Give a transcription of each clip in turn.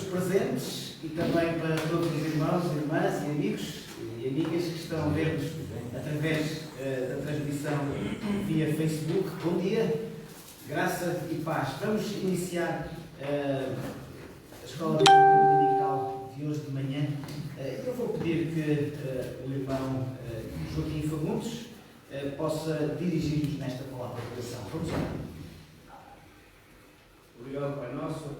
presentes e também para todos os irmãos, irmãs e amigos e amigas que estão a ver-nos através da transmissão via Facebook. Bom dia, graça e paz. Vamos iniciar a escola dominical de hoje de manhã. Eu vou pedir que o irmão Joaquim Fagundes possa dirigir-nos nesta palavra de oração. Vamos lá. Obrigado, Pai Nosso,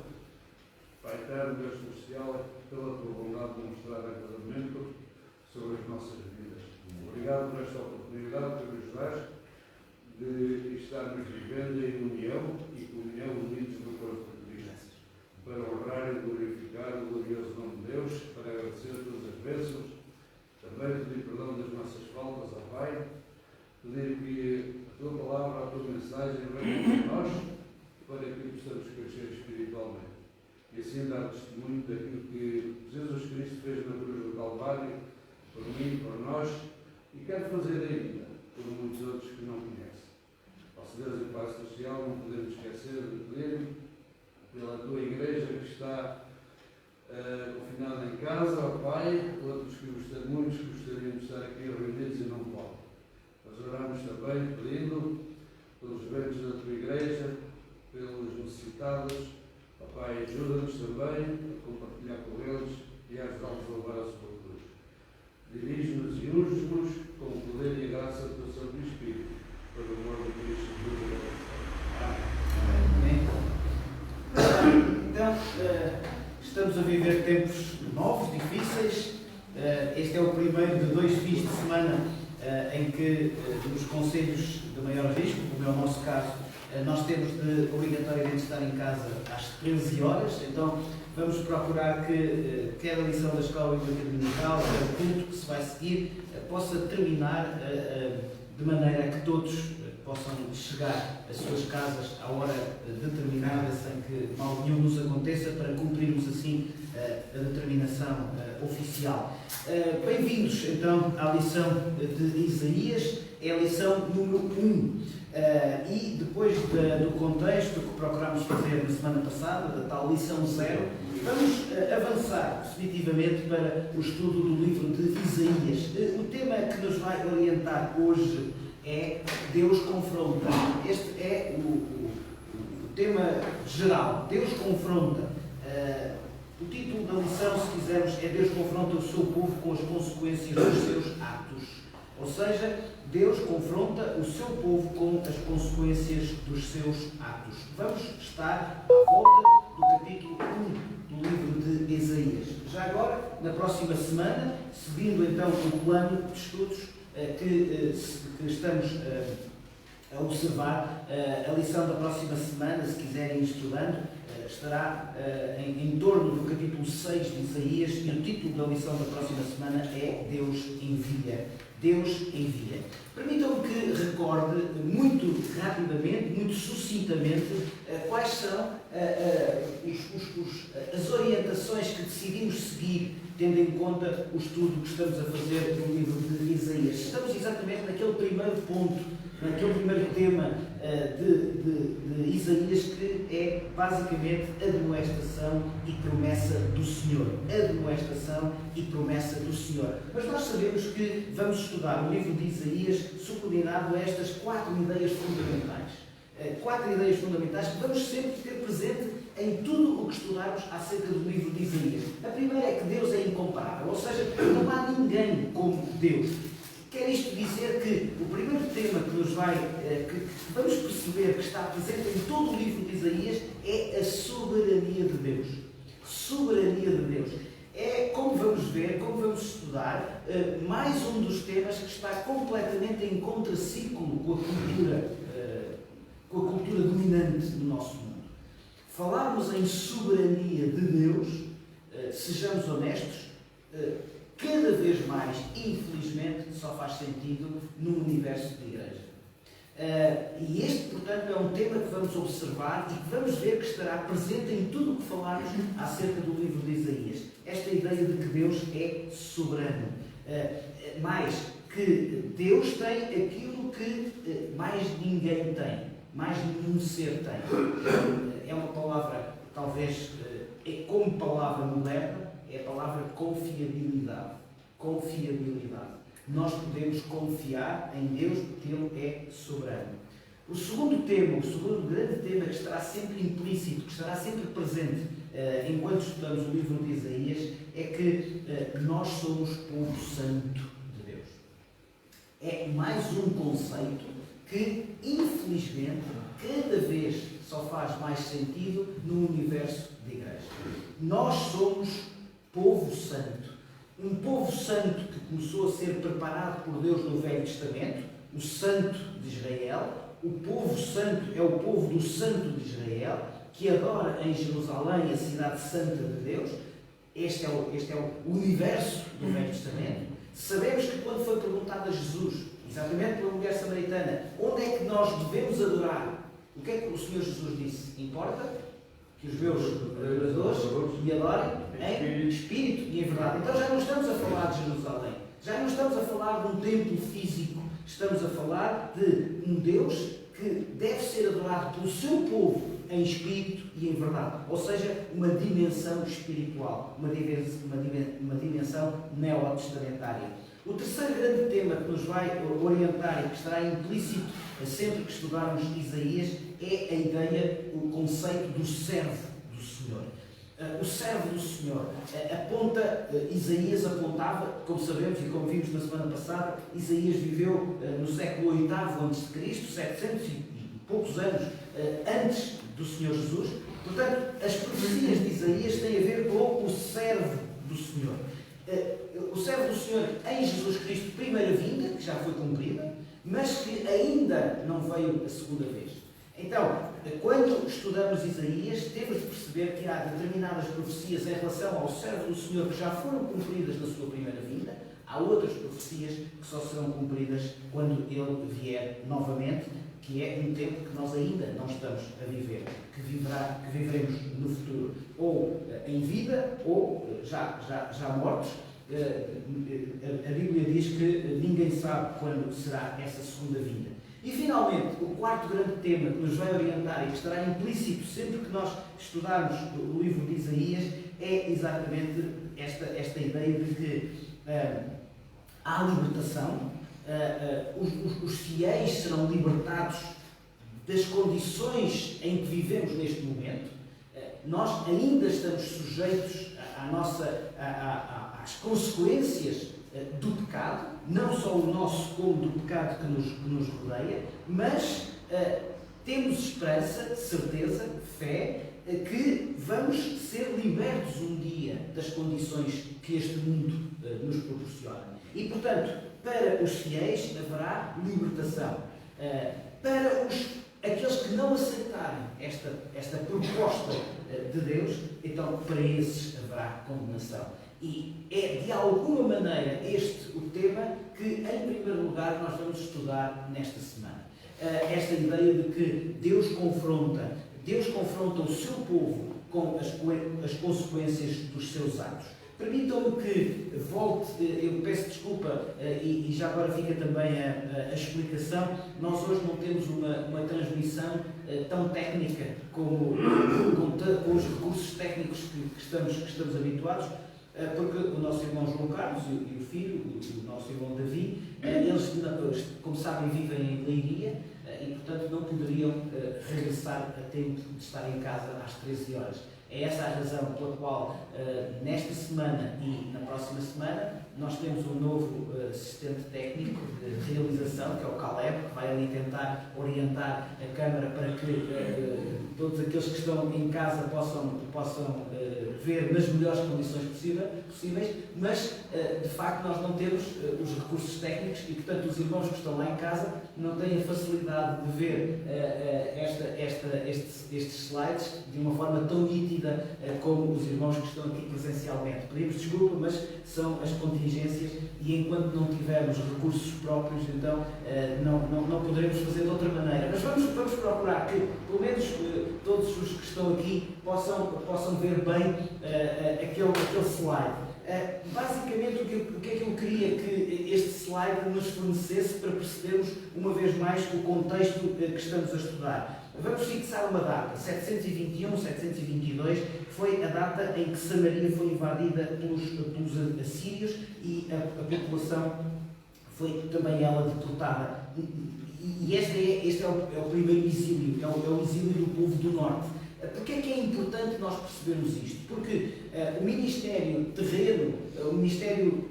Pai Eterno, Deus Celestial, pela tua bondade demonstrada em cada momento sobre as nossas vidas. Obrigado por esta oportunidade que nos dás de estarmos vivendo em união e comunhão unidos no corpo de Cristo, para honrar e glorificar o glorioso nome de Deus, para agradecer todas as bênçãos, também pedir perdão das nossas faltas ao Pai, pedir que a tua palavra, a tua mensagem venha a nós, para que possamos crescer espiritualmente. E assim dar testemunho daquilo que Jesus Cristo fez na cruz do Calvário, por mim, por nós, e quer fazer ainda por muitos outros que não conhecem. Nosso Deus e Pai Celestial, não podemos esquecer de pedir pela tua igreja que está confinada em casa, ó Pai, outros que muitos que gostariam de estar aqui reunidos e não podem. Nós oramos também pedindo pelos bens da tua igreja, pelos necessitados, ó Pai, ajuda-nos também a compartilhar com eles e a ajudá-los a levar a sua cruz. Dirige-nos e unge-nos com o poder e a graça do teu Santo Espírito, para o amor de Cristo Jesus. Amém. Então, estamos a viver tempos novos, difíceis. Este é o primeiro de 2 fins de semana em que, nos concelhos de maior risco, como é o nosso caso, nós temos de obrigatoriamente estar em casa às 13 horas, então vamos procurar que quer a lição da escola bíblica dominical, quer o culto que se vai seguir, possa terminar de maneira a que todos possam chegar às suas casas à hora determinada, sem que mal nenhum nos aconteça, para cumprirmos assim a determinação oficial. Bem-vindos então à lição de Isaías, é a lição número 1. E depois do contexto que procurámos fazer na semana passada, da tal lição 0, vamos avançar definitivamente para o estudo do livro de Isaías. O tema que nos vai orientar hoje é Deus confronta. Este é o tema geral. Deus confronta. O título da lição, se quisermos, é Deus confronta o seu povo com as consequências dos seus atos. Ou seja, Deus confronta o seu povo com as consequências dos seus atos. Vamos estar à volta do capítulo 1 do livro de Isaías. Já agora, na próxima semana, seguindo então o plano de estudos que estamos a observar, a lição da próxima semana, se quiserem ir estudando, estará em torno do capítulo 6 de Isaías, e o título da lição da próxima semana é Deus envia. Deus envia. Permitam-me que recorde muito rapidamente, muito sucintamente, quais são as orientações que decidimos seguir, tendo em conta o estudo que estamos a fazer no livro de Isaías. Estamos exatamente naquele primeiro ponto, naquele primeiro tema de Isaías, que é basicamente admoestação e promessa do Senhor. Admoestação e promessa do Senhor. Mas nós sabemos que vamos estudar o livro de Isaías subordinado a estas 4 ideias fundamentais. 4 ideias fundamentais que vamos sempre ter presente em tudo o que estudarmos acerca do livro de Isaías. A primeira é que Deus é incomparável, ou seja, não há ninguém como Deus. Quer isto dizer que o primeiro tema que vamos perceber que está presente em todo o livro de Isaías é a soberania de Deus. Soberania de Deus. É, como vamos ver, como vamos estudar, mais um dos temas que está completamente em contraciclo com a cultura dominante do nosso mundo. Falarmos em soberania de Deus, sejamos honestos, cada vez mais, infelizmente, só faz sentido no universo de igreja. E este, portanto, é um tema que vamos observar e que vamos ver que estará presente em tudo o que falarmos acerca do livro de Isaías. Esta ideia de que Deus é soberano. Mais que Deus tem aquilo que mais ninguém tem, mais nenhum ser tem. É uma palavra talvez como palavra moderna, é a palavra confiabilidade. Confiabilidade. Nós podemos confiar em Deus porque Ele é soberano. O segundo tema, o segundo grande tema que estará sempre implícito, que estará sempre presente enquanto estudamos o livro de Isaías, é que nós somos povo santo de Deus. É mais um conceito que, infelizmente, cada vez só faz mais sentido no universo da Igreja. Nós somos povo santo. Um povo santo que começou a ser preparado por Deus no Velho Testamento, o santo de Israel. O povo santo é o povo do santo de Israel, que adora em Jerusalém a cidade santa de Deus. Este é o universo do Velho Testamento. Sabemos que quando foi perguntado a Jesus, exatamente pela mulher samaritana, onde é que nós devemos adorar, o que é que o Senhor Jesus disse? Importa que os meus adoradores me adorem em espírito e em verdade. Então já não estamos a falar de Jerusalém, já não estamos a falar de um templo físico, estamos a falar de um Deus que deve ser adorado pelo seu povo em espírito e em verdade. Ou seja, uma dimensão espiritual, uma dimensão neotestamentária. O terceiro grande tema que nos vai orientar e que estará implícito sempre que estudarmos Isaías é a ideia, o conceito do servo do Senhor. O servo do Senhor Isaías apontava, como sabemos e como vimos na semana passada, Isaías viveu no século VIII a.C., 700 e poucos anos antes do Senhor Jesus. Portanto, as profecias de Isaías têm a ver com o servo do Senhor. O servo do Senhor em Jesus Cristo, primeira vinda, que já foi cumprida, mas que ainda não veio a segunda vez. Então, quando estudamos Isaías, temos de perceber que há determinadas profecias em relação ao servo do Senhor que já foram cumpridas na sua primeira vinda, há outras profecias que só serão cumpridas quando Ele vier novamente, que é um tempo que nós ainda não estamos a viver, que viveremos no futuro, ou em vida, ou já mortos. A Bíblia diz que ninguém sabe quando será essa segunda vinda. E, finalmente, o quarto grande tema que nos vai orientar e que estará implícito sempre que nós estudarmos o livro de Isaías é exatamente esta ideia de que há libertação, os fiéis serão libertados das condições em que vivemos neste momento. Nós ainda estamos sujeitos às consequências do pecado, não só o nosso como do pecado que nos rodeia, mas temos esperança, certeza, fé, que vamos ser libertos um dia das condições que este mundo nos proporciona. E, portanto, para os fiéis haverá libertação. Para aqueles que não aceitarem esta proposta de Deus, então para esses haverá condenação. E é de alguma maneira este o tema que, em primeiro lugar, nós vamos estudar nesta semana. Esta ideia de que Deus confronta o seu povo com as consequências dos seus atos. Permitam-me que volte, eu peço desculpa, e já agora fica também a explicação. Nós hoje não temos uma transmissão tão técnica com os recursos técnicos que estamos habituados, porque o nosso irmão João Carlos e o filho, o nosso irmão Davi, eles, como sabem, vivem em Leiria e, portanto, não poderiam regressar a tempo de estar em casa às 13 horas. É essa a razão pela qual, nesta semana e na próxima semana, nós temos um novo assistente técnico de realização, que é o Caleb, que vai ali tentar orientar a Câmara para que todos aqueles que estão em casa possam ver nas melhores condições possíveis, mas, de facto, nós não temos os recursos técnicos e, portanto, os irmãos que estão lá em casa não têm a facilidade de ver estes slides de uma forma tão nítida como os irmãos que estão aqui presencialmente. Pedimos desculpa, mas são as contingências e enquanto não tivermos recursos próprios, então não poderemos fazer de outra maneira. Mas vamos procurar que, pelo menos, todos os que estão aqui possam ver bem aquele slide. Basicamente, o que é que eu queria que este slide nos fornecesse para percebermos, uma vez mais, o contexto que estamos a estudar? Vamos fixar uma data, 721, 722, que foi a data em que Samaria foi invadida pelos assírios e a população foi também ela deportada. E este é o primeiro exílio, é o exílio do povo do norte. Porquê é que é importante nós percebermos isto? Porque o ministério terreno, o ministério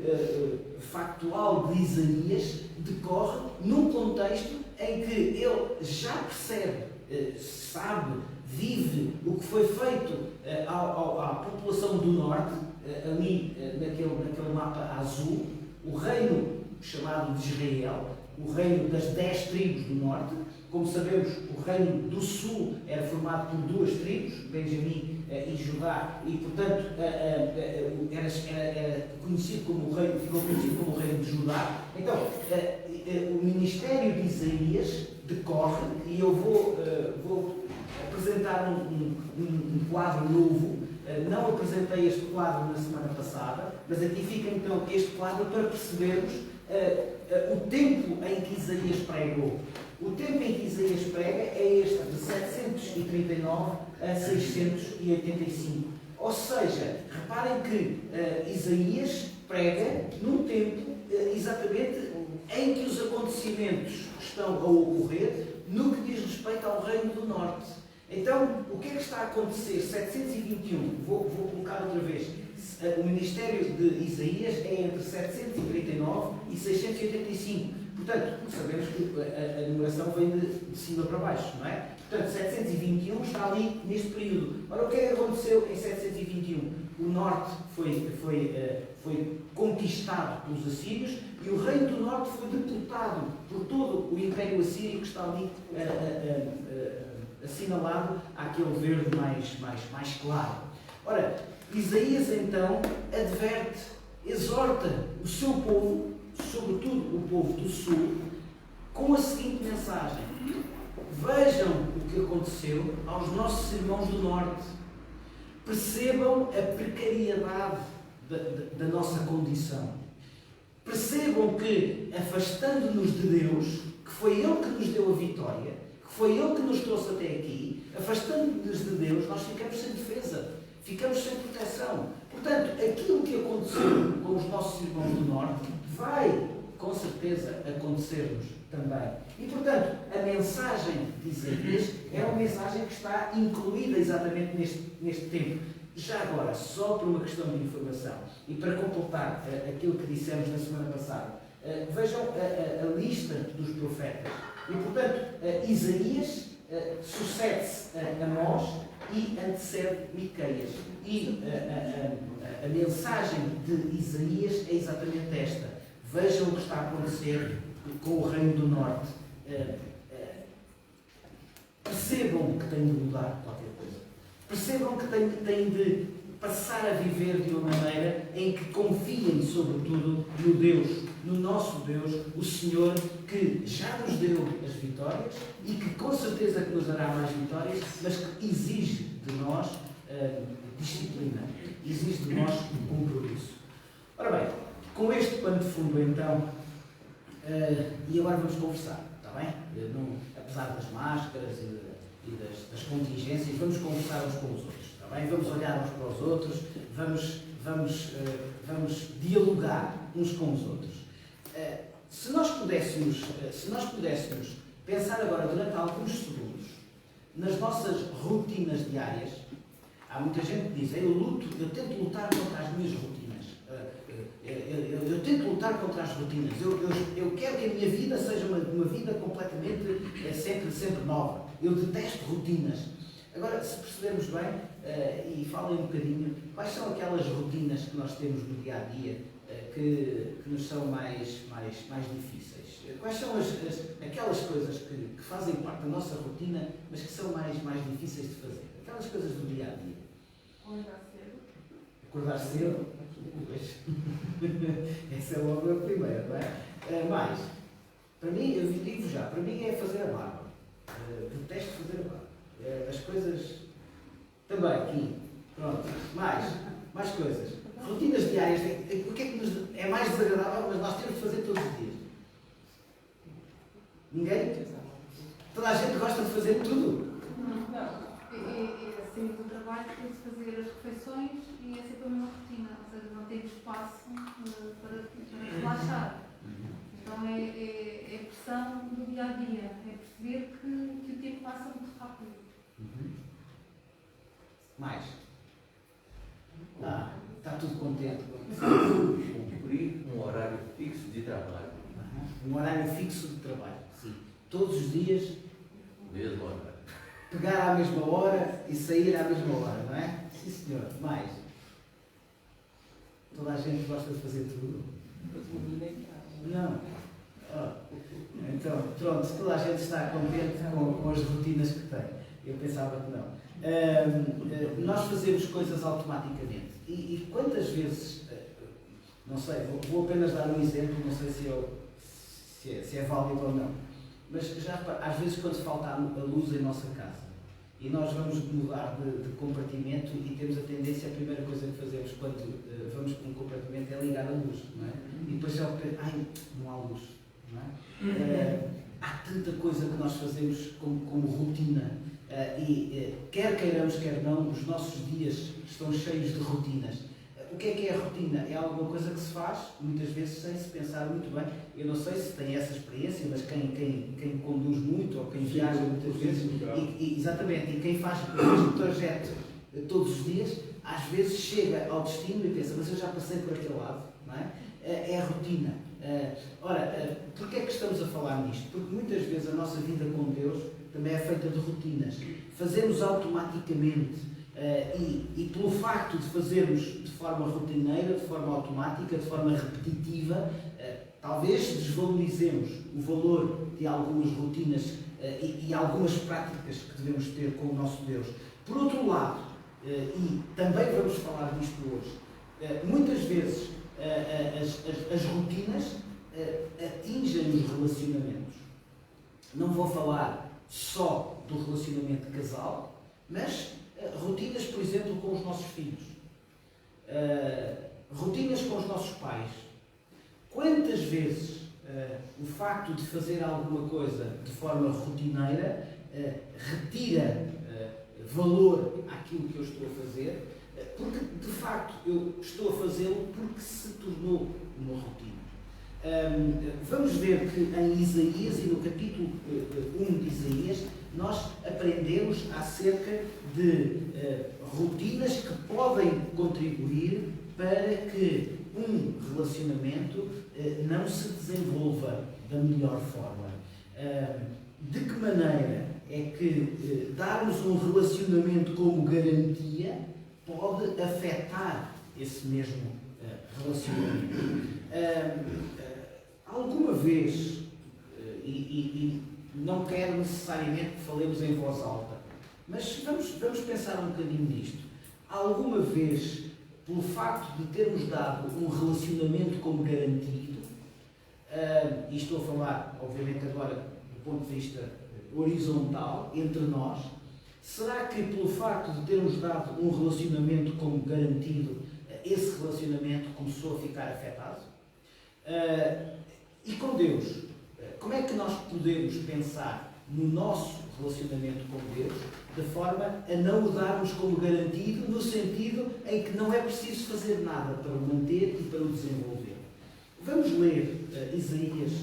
factual de Isaías decorre num contexto em que ele já percebe, sabe, vive o que foi feito à população do norte, ali naquele mapa azul, o reino chamado de Israel, o reino das 10 tribos do norte. Como sabemos, o reino do sul era formado por 2 tribos, Benjamim e Judá, e portanto era conhecido como o reino, ficou conhecido como o reino de Judá. Então, o ministério de Isaías decorre, e eu vou apresentar um quadro novo. Não apresentei este quadro na semana passada, mas aqui fica então este quadro para percebermos o tempo em que Isaías pregou. O tempo em que Isaías prega é este, de 739 a 685. Ou seja, reparem que Isaías prega num tempo exatamente em que os acontecimentos estão a ocorrer no que diz respeito ao Reino do Norte. Então, o que é que está a acontecer? 721, vou colocar outra vez. O ministério de Isaías é entre 739 e 685. Portanto, sabemos que a numeração vem de cima para baixo, não é? Portanto, 721 está ali neste período. Ora, o que é que aconteceu em 721? O norte foi conquistado pelos assírios e o reino do norte foi deportado por todo o império assírio que está ali assinalado àquele verde mais claro. Ora, Isaías então adverte, exorta o seu povo, sobretudo o povo do sul, com a seguinte mensagem: vejam o que aconteceu aos nossos irmãos do norte, percebam a precariedade da nossa condição, percebam que, afastando-nos de Deus, que foi Ele que nos deu a vitória, que foi Ele que nos trouxe até aqui, afastando-nos de Deus, nós ficamos sem defesa, ficamos sem proteção. Portanto, aquilo que aconteceu com os nossos irmãos do norte vai, com certeza, acontecer-nos também. E, portanto, a mensagem de Isaías é uma mensagem que está incluída exatamente neste tempo. Já agora, só por uma questão de informação, e para completar aquilo que dissemos na semana passada, vejam a lista dos profetas. E, portanto, Isaías sucede-se a Amós e antecede Miqueias. E a mensagem de Isaías é exatamente esta: vejam o que está a acontecer com o Reino do Norte. Percebam que têm de mudar qualquer coisa. Percebam que têm de passar a viver de uma maneira em que confiem, sobretudo, no Deus, no nosso Deus, o Senhor, que já nos deu as vitórias e que com certeza que nos dará mais vitórias, mas que exige de nós disciplina, exige de nós um compromisso. Ora bem, com este pano de fundo então, e agora vamos conversar, está bem? Apesar das máscaras e das contingências, vamos conversar uns com os outros, está bem? Vamos olhar uns para os outros, vamos dialogar uns com os outros. Se nós pudéssemos pensar agora durante alguns segundos nas nossas rotinas diárias, há muita gente que diz: eu tento lutar contra as minhas rotinas, eu tento lutar contra as rotinas, eu quero que a minha vida seja uma vida completamente, sempre nova, eu detesto rotinas. Agora, se percebermos bem, e falem um bocadinho, quais são aquelas rotinas que nós temos no dia-a-dia que nos são mais difíceis? Quais são aquelas coisas que fazem parte da nossa rotina, mas que são mais difíceis de fazer? Aquelas coisas do dia-a-dia. Acordar cedo? Essa é logo a primeira, não é? Mas, para mim, eu digo já, para mim é fazer a barba. Detesto fazer a barba. As coisas também, aqui, pronto, mais coisas. Rotinas diárias, o que é que nos é mais desagradável, mas nós temos de fazer todos os dias? Ninguém? Toda a gente gosta de fazer tudo. passa muito rápido. Mais. Está tudo contente. Cumprir um horário fixo de trabalho. Um horário fixo de trabalho. Sim. Todos os dias. Mesmo horário. Pegar à mesma hora e sair à mesma hora, não é? Sim, senhor. Mais. Toda a gente gosta de fazer tudo. Não. Então, pronto, toda a gente está contente com as rotinas que tem. Eu pensava que não. Nós fazemos coisas automaticamente. E quantas vezes, não sei, vou apenas dar um exemplo, não sei se é válido ou não. Mas já às vezes quando falta a luz em nossa casa e nós vamos mudar de compartimento e temos a tendência, a primeira coisa que fazemos quando vamos para um compartimento é ligar a luz, não é? E depois já não há luz, não é? Há tanta coisa que nós fazemos como rotina e quer queiramos, quer não, os nossos dias estão cheios de rotinas. O que é a rotina? É alguma coisa que se faz, muitas vezes, sem se pensar muito bem. Eu não sei se tem essa experiência, mas quem conduz muito ou quem viaja muitas vezes, exatamente, e quem faz o trajeto todos os dias, às vezes chega ao destino e pensa, mas eu já passei por aquele lado, não é? É a rotina. Ora, porquê é que estamos a falar nisto? Porque muitas vezes a nossa vida com Deus também é feita de rotinas. Fazemos automaticamente. E pelo facto de fazermos de forma rotineira, de forma automática, de forma repetitiva, talvez desvalorizemos o valor de algumas rotinas e algumas práticas que devemos ter com o nosso Deus. Por outro lado, e também vamos falar disto hoje, muitas vezes as rotinas atingem os relacionamentos. Não vou falar só do relacionamento de casal, mas rotinas, por exemplo, com os nossos filhos, rotinas com os nossos pais. Quantas vezes o facto de fazer alguma coisa de forma rotineira retira valor àquilo que eu estou a fazer, porque de facto eu estou a fazê-lo porque se tornou uma rotina. Vamos ver que em Isaías e no capítulo 1 de Isaías nós aprendemos acerca de rotinas que podem contribuir para que um relacionamento não se desenvolva da melhor forma. De que maneira é que darmos um relacionamento como garantia pode afetar esse mesmo relacionamento? Alguma vez, e não quero necessariamente que falemos em voz alta, mas vamos pensar um bocadinho nisto. Alguma vez, pelo facto de termos dado um relacionamento como garantido, e estou a falar, obviamente, agora do ponto de vista horizontal, entre nós, será que pelo facto de termos dado um relacionamento como garantido, esse relacionamento começou a ficar afetado? E com Deus, como é que nós podemos pensar no nosso relacionamento com Deus de forma a não o darmos como garantido, no sentido em que não é preciso fazer nada para o manter e para o desenvolver? Vamos ler Isaías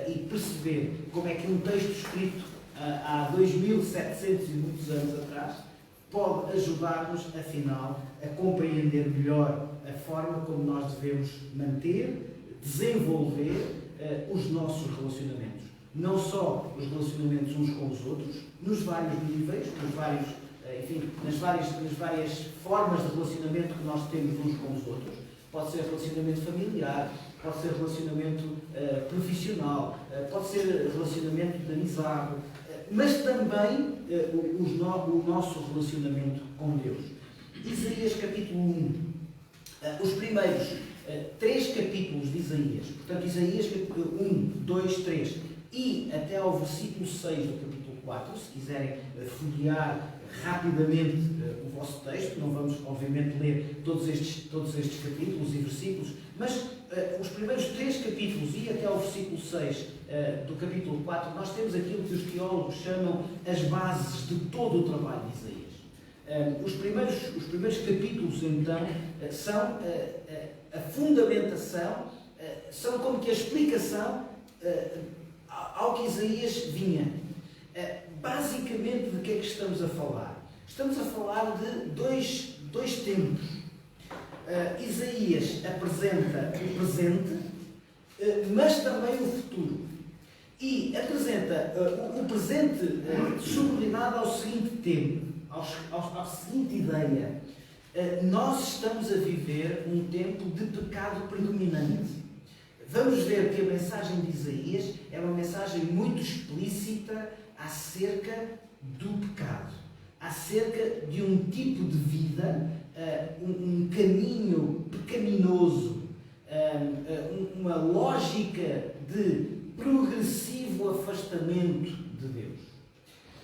e perceber como é que um texto escrito há 2700 e muitos anos atrás pode ajudar-nos, afinal, a compreender melhor a forma como nós devemos manter, desenvolver os nossos relacionamentos. Não só os relacionamentos uns com os outros, nos vários níveis, nas várias formas de relacionamento que nós temos uns com os outros. Pode ser relacionamento familiar, pode ser relacionamento profissional, pode ser relacionamento de amizade, mas também o nosso relacionamento com Deus. Isaías capítulo 1, os primeiros 3 capítulos de Isaías, portanto Isaías capítulo 1, 2, 3 e até ao versículo 6 do capítulo 4, se quiserem folhear rapidamente o vosso texto, não vamos obviamente ler todos estes capítulos e versículos, mas os primeiros 3 capítulos e até ao versículo 6 do capítulo 4, nós temos aquilo que os teólogos chamam as bases de todo o trabalho de Isaías. Os primeiros capítulos, então, são a fundamentação, são como que a explicação ao que Isaías vinha. basicamente, de que é que estamos a falar? Estamos a falar de dois tempos. Isaías apresenta o presente, mas também o futuro. E apresenta o presente subordinado ao seguinte tempo, à seguinte ideia. Nós estamos a viver um tempo de pecado predominante. Vamos ver que a mensagem de Isaías é uma mensagem muito explícita acerca do pecado, acerca de um tipo de vida, um caminho pecaminoso, uma lógica de progressivo afastamento de Deus.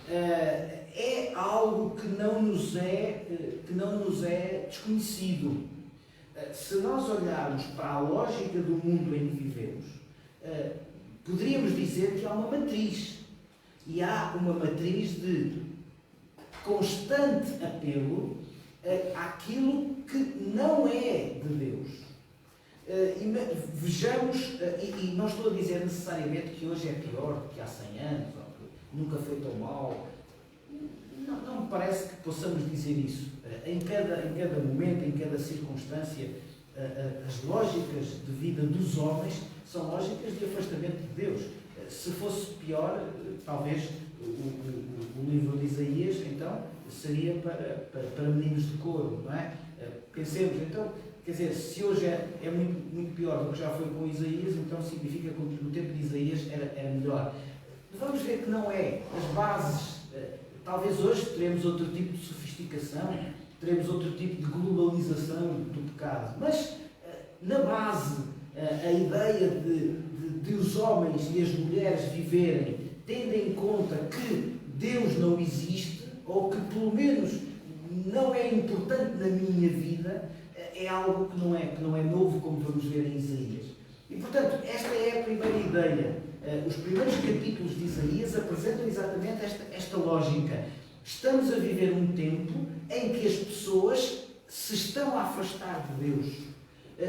É algo que não nos é desconhecido. Se nós olharmos para a lógica do mundo em que vivemos, poderíamos dizer que há uma matriz. E há uma matriz de constante apelo àquilo que não é de Deus. Vejamos, e não estou a dizer necessariamente que hoje é pior do que há 100 anos, ou que nunca foi tão mal. Não me parece que possamos dizer isso. Em cada momento, em cada circunstância, as lógicas de vida dos homens são lógicas de afastamento de Deus. Se fosse pior, talvez o livro de Isaías, então, seria para meninos de coro, não é? Pensemos, então, quer dizer, se hoje é muito, muito pior do que já foi com Isaías, então significa que no tempo de Isaías era melhor. Vamos ver que não é. As bases, talvez hoje teremos outro tipo de sofisticação, teremos outro tipo de globalização do pecado, mas na base, a ideia de os homens e as mulheres viverem tendo em conta que Deus não existe, ou que pelo menos não é importante na minha vida, é algo que não é novo, como vamos ver em Isaías. E, portanto, esta é a primeira ideia. Os primeiros capítulos de Isaías apresentam exatamente esta lógica. Estamos a viver um tempo em que as pessoas se estão a afastar de Deus.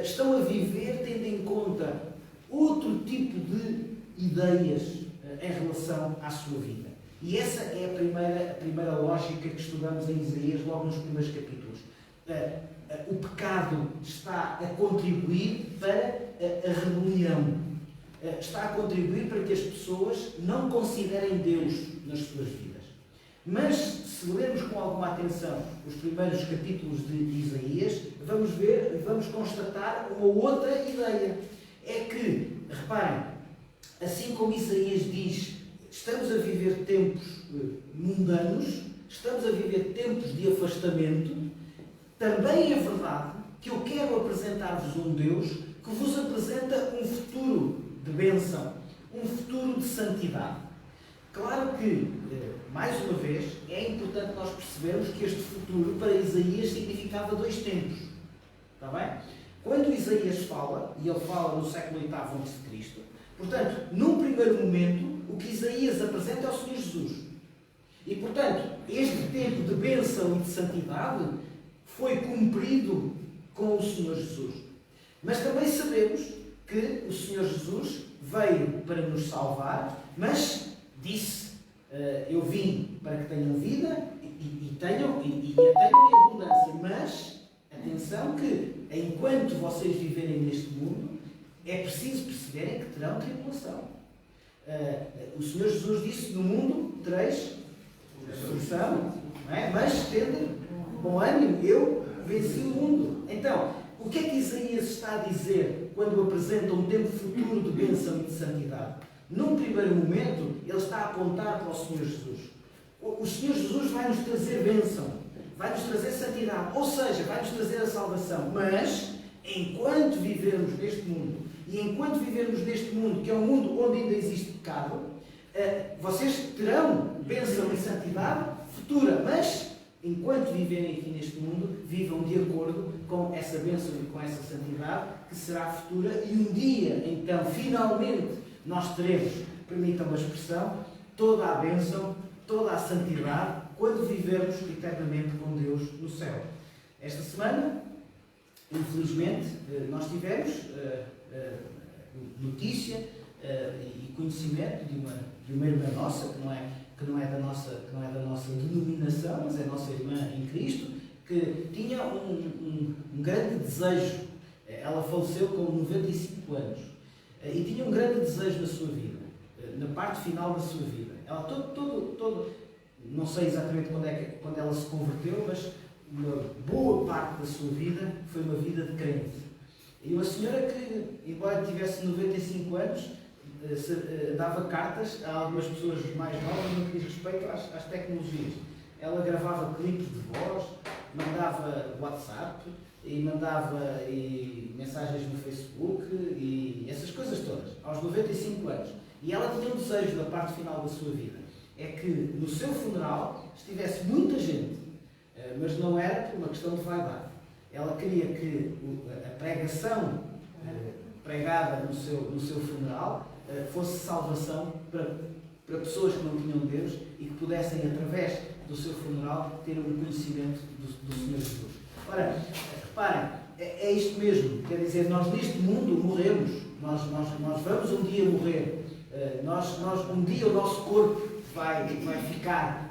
Estão a viver tendo em conta outro tipo de ideias em relação à sua vida. E essa é a primeira lógica que estudamos em Isaías, logo nos primeiros capítulos. O pecado está a contribuir para a rebelião. Está a contribuir para que as pessoas não considerem Deus nas suas vidas. Mas, se lermos com alguma atenção os primeiros capítulos de Isaías, vamos ver e vamos constatar uma outra ideia. É que, reparem, assim como Isaías diz, estamos a viver tempos mundanos, estamos a viver tempos de afastamento, também é verdade que eu quero apresentar-vos um Deus que vos apresenta um futuro de bênção, um futuro de santidade. Claro que, mais uma vez, é importante nós percebermos que este futuro para Isaías significava dois tempos. Está bem? Quando Isaías fala, e ele fala no século VIII a.C., portanto, num primeiro momento, o que Isaías apresenta é o Senhor Jesus. E, portanto, este tempo de bênção e de santidade foi cumprido com o Senhor Jesus. Mas também sabemos que o Senhor Jesus veio para nos salvar, mas disse, eu vim para que tenham vida e a tenham em abundância. Mas, atenção que, enquanto vocês viverem neste mundo, é preciso perceberem que terão tribulação. O Senhor Jesus disse, no mundo tereis aflição, não é? Mas tende bom ânimo, eu venci o mundo. Então, o que é que Isaías está a dizer quando apresenta um tempo futuro de bênção e de santidade? Num primeiro momento, ele está a apontar para o Senhor Jesus. O Senhor Jesus vai nos trazer bênção, vai nos trazer santidade, ou seja, vai nos trazer a salvação. Mas, enquanto vivermos neste mundo, e enquanto vivermos neste mundo, que é um mundo onde ainda existe pecado, vocês terão bênção e santidade futura, mas enquanto viverem aqui neste mundo, vivam de acordo com essa bênção e com essa santidade que será futura, e um dia, então, finalmente, nós teremos, permitam-me a expressão, toda a bênção, toda a santidade, quando vivermos eternamente com Deus no céu. Esta semana, infelizmente, nós tivemos notícia e conhecimento de uma irmã nossa, que não é da nossa denominação, mas é nossa irmã em Cristo, que tinha um grande desejo. Ela faleceu com 95 anos e tinha um grande desejo na sua vida, na parte final da sua vida. Ela não sei exatamente quando ela se converteu, mas uma boa parte da sua vida foi uma vida de crente. E uma senhora que, embora tivesse 95 anos, dava cartas a algumas pessoas mais novas no que diz respeito às tecnologias. Ela gravava clipes de voz, mandava WhatsApp e mandava mensagens no Facebook e essas coisas todas, aos 95 anos. E ela tinha um desejo da parte final da sua vida, é que no seu funeral estivesse muita gente, mas não era por uma questão de vaidade. Ela queria que a pregação pregada no seu funeral fosse salvação para pessoas que não tinham Deus e que pudessem, através do seu funeral, ter um conhecimento do Senhor Jesus. Ora, reparem, é isto mesmo, quer dizer, nós neste mundo morremos, nós vamos um dia morrer, um dia o nosso corpo vai ficar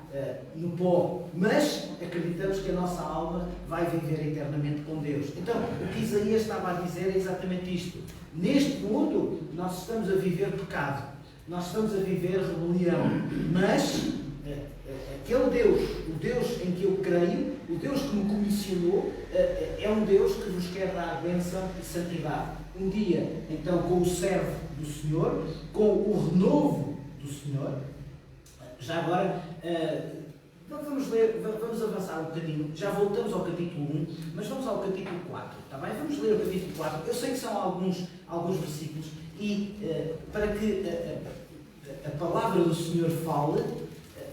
no pó, mas acreditamos que a nossa alma vai viver eternamente com Deus. Então, o que Isaías estava a dizer é exatamente isto. Neste mundo, nós estamos a viver pecado, nós estamos a viver rebelião, mas aquele Deus, o Deus em que eu creio, o Deus que me comissionou, é um Deus que vos quer dar bênção e santidade. Um dia, então, com o servo do Senhor, com o renovo do Senhor. Já agora, vamos avançar um bocadinho, já voltamos ao capítulo 1, mas vamos ao capítulo 4, está bem? Vamos ler o capítulo 4, eu sei que são alguns versículos, e para que a palavra do Senhor fale,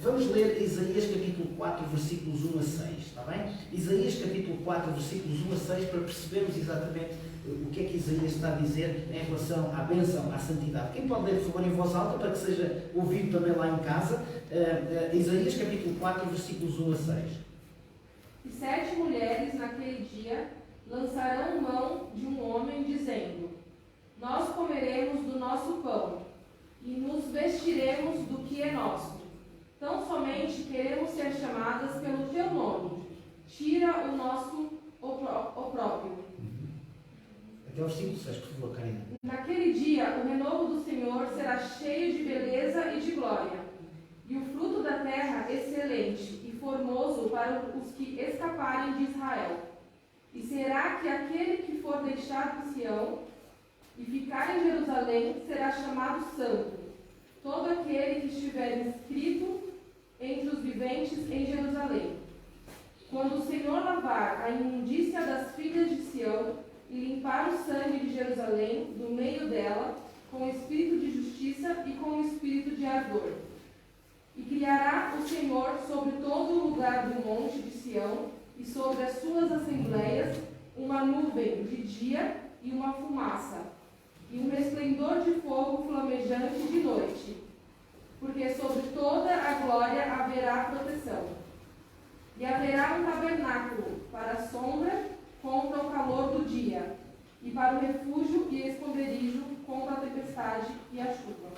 vamos ler Isaías capítulo 4, versículos 1 a 6, está bem? Isaías capítulo 4, versículos 1 a 6, para percebermos exatamente o que é que Isaías está a dizer em relação à bênção, à santidade. Quem pode ler, por favor, em voz alta, para que seja ouvido também lá em casa? Isaías capítulo 4, versículos 1 a 6. E 7 mulheres naquele dia lançarão mão de um homem, dizendo: Nós comeremos do nosso pão e nos vestiremos do que é nosso. Tão somente queremos ser chamadas pelo teu nome. Tira o nosso opróbrio. Até o versículo 6, por favor, Karina. Naquele dia, o renovo do Senhor será cheio de beleza e de glória, e o fruto da terra excelente e formoso para os que escaparem de Israel. E será que aquele que for deixar de Sião e ficar em Jerusalém será chamado santo, todo aquele que estiver inscrito entre os viventes em Jerusalém. Quando o Senhor lavar a imundícia das filhas de Sião e limpar o sangue de Jerusalém do meio dela, com o espírito de justiça e com o espírito de ardor. E criará o Senhor sobre todo o lugar do monte de Sião e sobre as suas assembleias uma nuvem de dia e uma fumaça, e um resplendor de fogo flamejante de noite, porque sobre toda a glória haverá proteção. E haverá um tabernáculo para a sombra contra o calor do dia, e para o refúgio e esconderijo contra a tempestade e a chuva.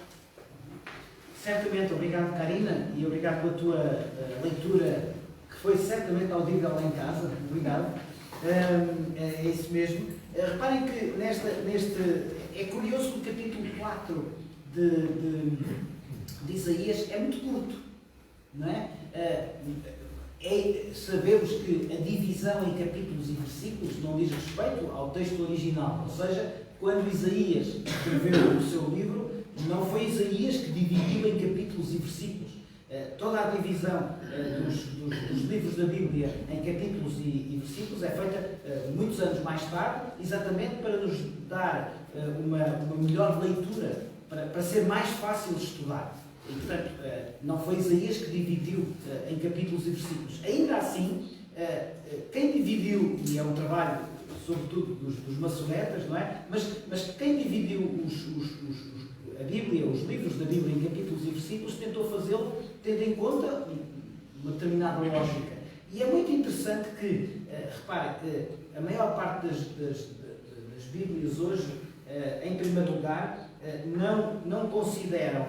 Certamente, obrigado, Karina, e obrigado pela tua leitura, que foi certamente audível lá em casa. Obrigado. É isso mesmo. Reparem que é curioso que o capítulo 4 de Isaías é muito curto, não é? Sabemos que a divisão em capítulos e versículos não diz respeito ao texto original, ou seja, quando Isaías escreveu o seu livro, não foi Isaías que dividiu em capítulos e versículos. Toda a divisão dos livros da Bíblia em capítulos e versículos é feita muitos anos mais tarde, exatamente para nos dar uma melhor leitura, para ser mais fácil de estudar. E, portanto, não foi Isaías que dividiu em capítulos e versículos. Ainda assim, quem dividiu, e é um trabalho, sobretudo, dos maçonetas, não é? Mas quem dividiu a Bíblia, os livros da Bíblia em capítulos e versículos, tentou fazê-lo tendo em conta uma determinada lógica. E é muito interessante que, repare, a maior parte das Bíblias hoje, em primeiro lugar, não consideram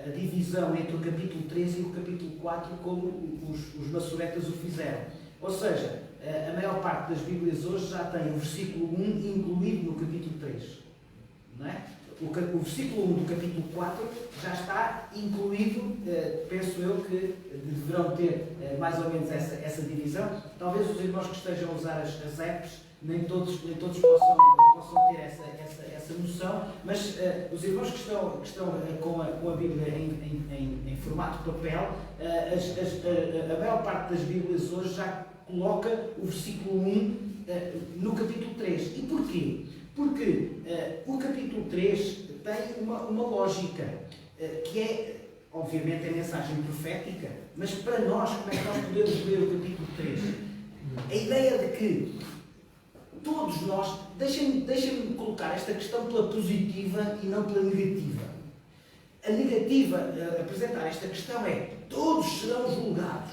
a divisão entre o capítulo 3 e o capítulo 4 como os maçoretas o fizeram. Ou seja, a maior parte das Bíblias hoje já tem o versículo 1 incluído no capítulo 3. Não é? O versículo 1 do capítulo 4 já está incluído, penso eu que deverão ter mais ou menos essa divisão. Talvez os irmãos que estejam a usar as apps, nem todos possam ter essa noção, mas os irmãos que estão com a Bíblia em formato papel, a maior parte das Bíblias hoje já coloca o versículo 1 no capítulo 3. E porquê? Porque o capítulo 3 tem uma lógica, que é, obviamente, a mensagem profética, mas para nós, como é que nós podemos ler o capítulo 3? A ideia de que todos nós, deixem-me colocar esta questão pela positiva e não pela negativa. A negativa, apresentar esta questão é: todos serão julgados.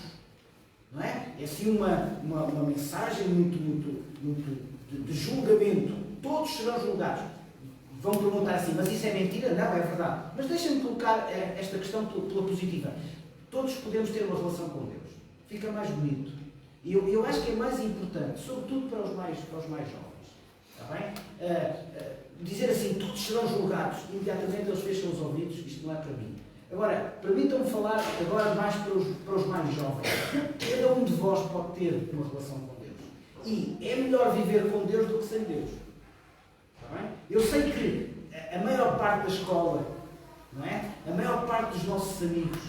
Não é? É assim uma mensagem muito de julgamento. Todos serão julgados. Vão perguntar assim: mas isso é mentira? Não, é verdade. Mas deixem-me colocar esta questão pela positiva. Todos podemos ter uma relação com Deus. Fica mais bonito. E eu acho que é mais importante, sobretudo para os mais jovens. Está bem? Dizer assim: todos serão julgados. Imediatamente eles fecham os ouvidos. Isto não é para mim. Agora, permitam-me falar agora mais para os mais jovens. Cada um de vós pode ter uma relação com Deus. E é melhor viver com Deus do que sem Deus. Está bem? Eu sei que a maior parte da escola, não é? A maior parte dos nossos amigos,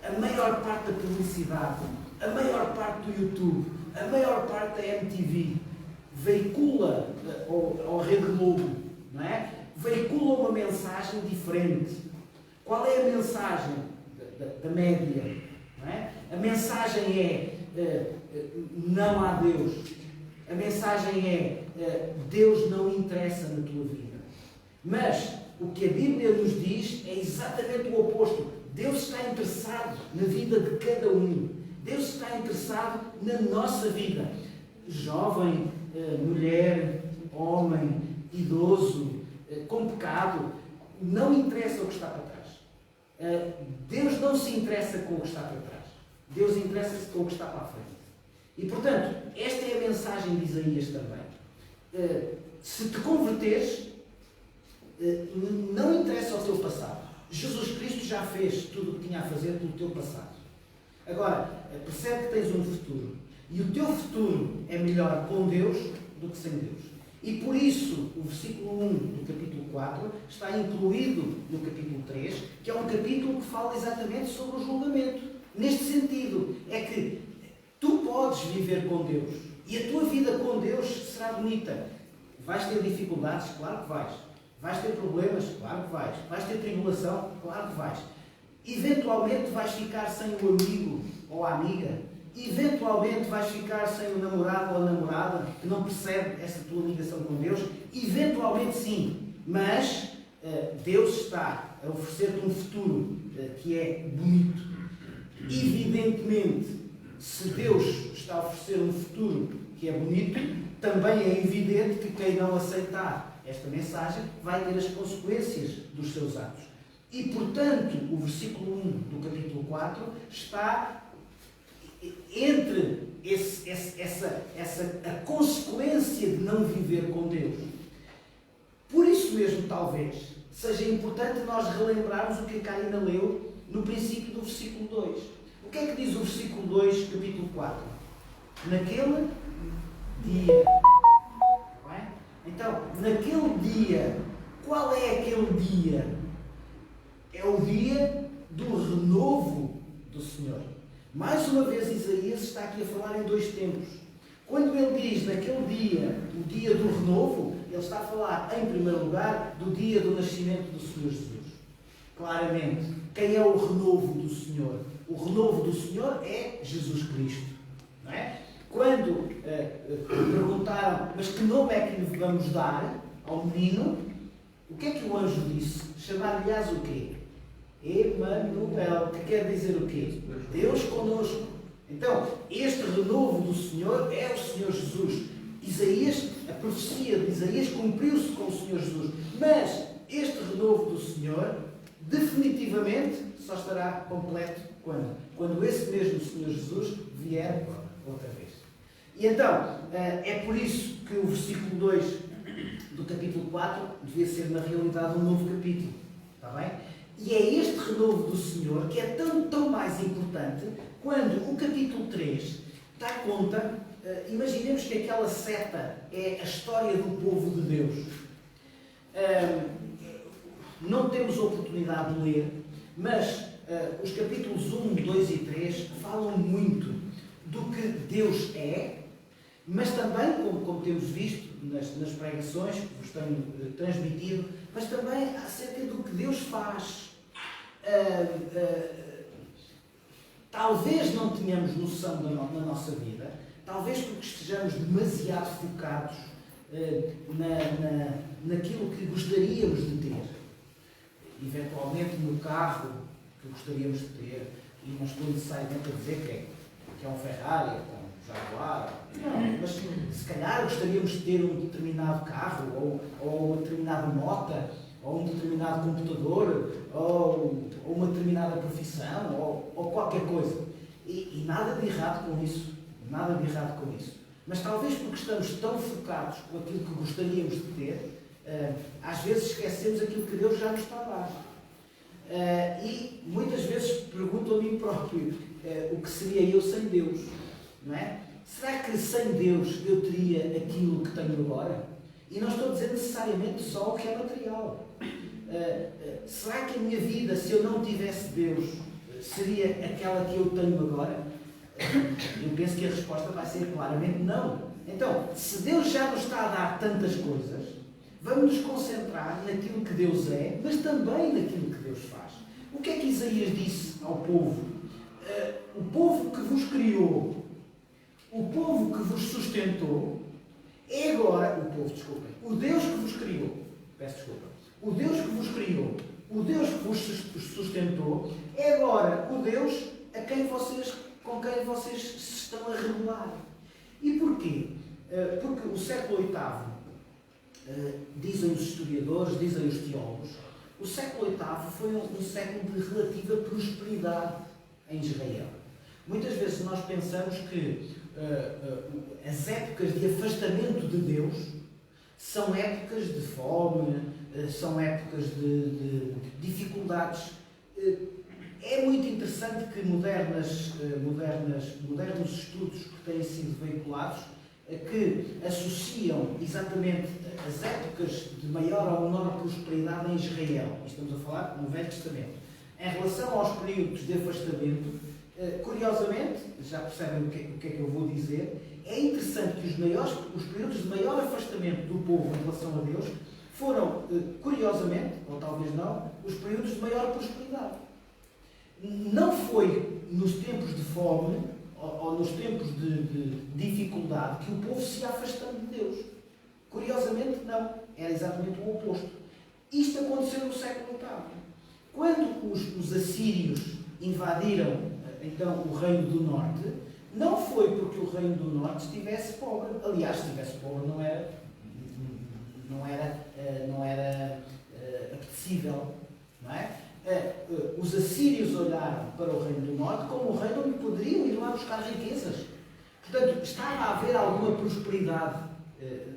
a maior parte da publicidade, a maior parte do YouTube, a maior parte da MTV, veicula, ou Rede Globo, não é? Veicula uma mensagem diferente. Qual é a mensagem da média? Não é? A mensagem é: não há Deus. A mensagem é: Deus não interessa na tua vida. Mas o que a Bíblia nos diz é exatamente o oposto. Deus está interessado na vida de cada um. Deus está interessado na nossa vida. Jovem, mulher, homem, idoso, com pecado, não interessa o que está para trás. Deus não se interessa com o que está para trás. Deus interessa-se com o que está para a frente. E, portanto, esta é a mensagem de Isaías também. Se te converteres, não interessa o teu passado. Jesus Cristo já fez tudo o que tinha a fazer pelo teu passado. Agora, percebe que tens um futuro. E o teu futuro é melhor com Deus do que sem Deus. E por isso, o versículo 1 do capítulo 4 está incluído no capítulo 3, que é um capítulo que fala exatamente sobre o julgamento. Neste sentido, é que tu podes viver com Deus. E a tua vida com Deus será bonita. Vais ter dificuldades? Claro que vais. Vais ter problemas? Claro que vais. Vais ter tribulação? Claro que vais. Eventualmente vais ficar sem o amigo ou a amiga. Eventualmente vais ficar sem o namorado ou a namorada que não percebe essa tua ligação com Deus. Eventualmente sim. Mas Deus está a oferecer-te um futuro que é bonito. Evidentemente, se Deus está a oferecer um futuro que é bonito, também é evidente que quem não aceitar esta mensagem vai ter as consequências dos seus atos. E, portanto, o versículo 1 do capítulo 4 está entre a consequência de não viver com Deus. Por isso mesmo, talvez, seja importante nós relembrarmos o que a Karina leu no princípio do versículo 2. O que é que diz o versículo 2, capítulo 4? Naquele dia. Bem? Então, naquele dia, qual é aquele dia? É o dia do renovo do Senhor. Mais uma vez, Isaías está aqui a falar em dois tempos. Quando ele diz naquele dia, o dia do renovo, ele está a falar, em primeiro lugar, do dia do nascimento do Senhor Jesus. Claramente, quem é o renovo do Senhor? O renovo do Senhor é Jesus Cristo. Não é? Quando perguntaram, mas que nome é que lhe vamos dar ao menino? O que é que o anjo disse? Chamar-lhe-ás o quê? Emanuel, que quer dizer o quê? Deus conosco. Então, este renovo do Senhor é o Senhor Jesus. A profecia de Isaías cumpriu-se com o Senhor Jesus. Mas este renovo do Senhor definitivamente só estará completo quando? Quando esse mesmo Senhor Jesus vier outra vez. E então, é por isso que o versículo 2 do capítulo 4 devia ser na realidade um novo capítulo. Está bem? E é este renovo do Senhor que é tão mais importante quando o capítulo 3 dá conta, imaginemos que aquela seta é a história do povo de Deus. Não temos oportunidade de ler, mas os capítulos 1, 2 e 3 falam muito do que Deus é, mas também, como temos visto nas pregações que vos tenho transmitido, mas também acerca do que Deus faz. Talvez não tenhamos noção na nossa vida, talvez porque estejamos demasiado focados naquilo que gostaríamos de ter. Eventualmente no carro que gostaríamos de ter, e não estou necessariamente a dizer que é um Ferrari, que é um Jaguar, não, mas se calhar gostaríamos de ter um determinado carro, ou uma determinada moto, ou um determinado computador, ou uma determinada profissão, ou qualquer coisa. E nada de errado com isso. Nada de errado com isso. Mas talvez porque estamos tão focados com aquilo que gostaríamos de ter, às vezes esquecemos aquilo que Deus já nos está a dar. E muitas vezes pergunto a mim próprio, o que seria eu sem Deus? Não é? Será que sem Deus eu teria aquilo que tenho agora? E não estou a dizer necessariamente só o que é material. Será que a minha vida, se eu não tivesse Deus, seria aquela que eu tenho agora? Eu penso que a resposta vai ser claramente não. Então, se Deus já nos está a dar tantas coisas, vamos nos concentrar naquilo que Deus é, mas também naquilo que Deus faz. O que é que Isaías disse ao povo? O povo que vos criou, o povo que vos sustentou, é agora, o Deus que vos criou, o Deus que vos criou, o Deus que vos sustentou, é agora o Deus com quem vocês se estão a rebelar. E porquê? Porque o século VIII, dizem os historiadores, dizem os teólogos, o século VIII foi um século de relativa prosperidade em Israel. Muitas vezes nós pensamos que as épocas de afastamento de Deus são épocas de fome, são épocas de dificuldades. É muito interessante que modernos estudos que têm sido veiculados que associam exatamente as épocas de maior ou menor prosperidade em Israel. Estamos a falar no Velho Testamento. Em relação aos períodos de afastamento, curiosamente, já percebem o que é que eu vou dizer, é interessante que os períodos de maior afastamento do povo em relação a Deus foram, curiosamente, ou talvez não, os períodos de maior prosperidade. Não foi nos tempos de fome ou nos tempos de dificuldade que o povo se ia afastando de Deus. Curiosamente, não. Era exatamente o oposto. Isto aconteceu no século VIII. Quando os assírios invadiram, então, o Reino do Norte, não foi porque o Reino do Norte estivesse pobre. Aliás, se estivesse pobre não era apetecível, não é? Os assírios olharam para o Reino do Norte como um reino onde poderiam ir lá buscar riquezas. Portanto, estava a haver alguma prosperidade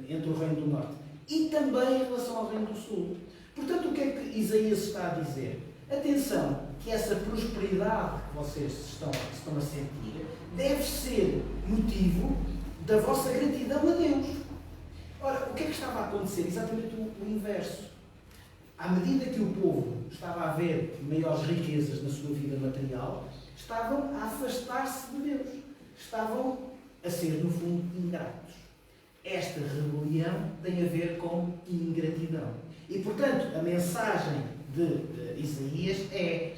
entre o Reino do Norte e também em relação ao Reino do Sul. Portanto, o que é que Isaías está a dizer? Atenção, que essa prosperidade que vocês estão a sentir deve ser motivo da vossa gratidão a Deus. Ora, o que é que estava a acontecer? Exatamente o inverso. À medida que o povo estava a ver maiores riquezas na sua vida material, estavam a afastar-se de Deus. Estavam a ser, no fundo, ingratos. Esta rebelião tem a ver com ingratidão. E, portanto, a mensagem de Isaías é: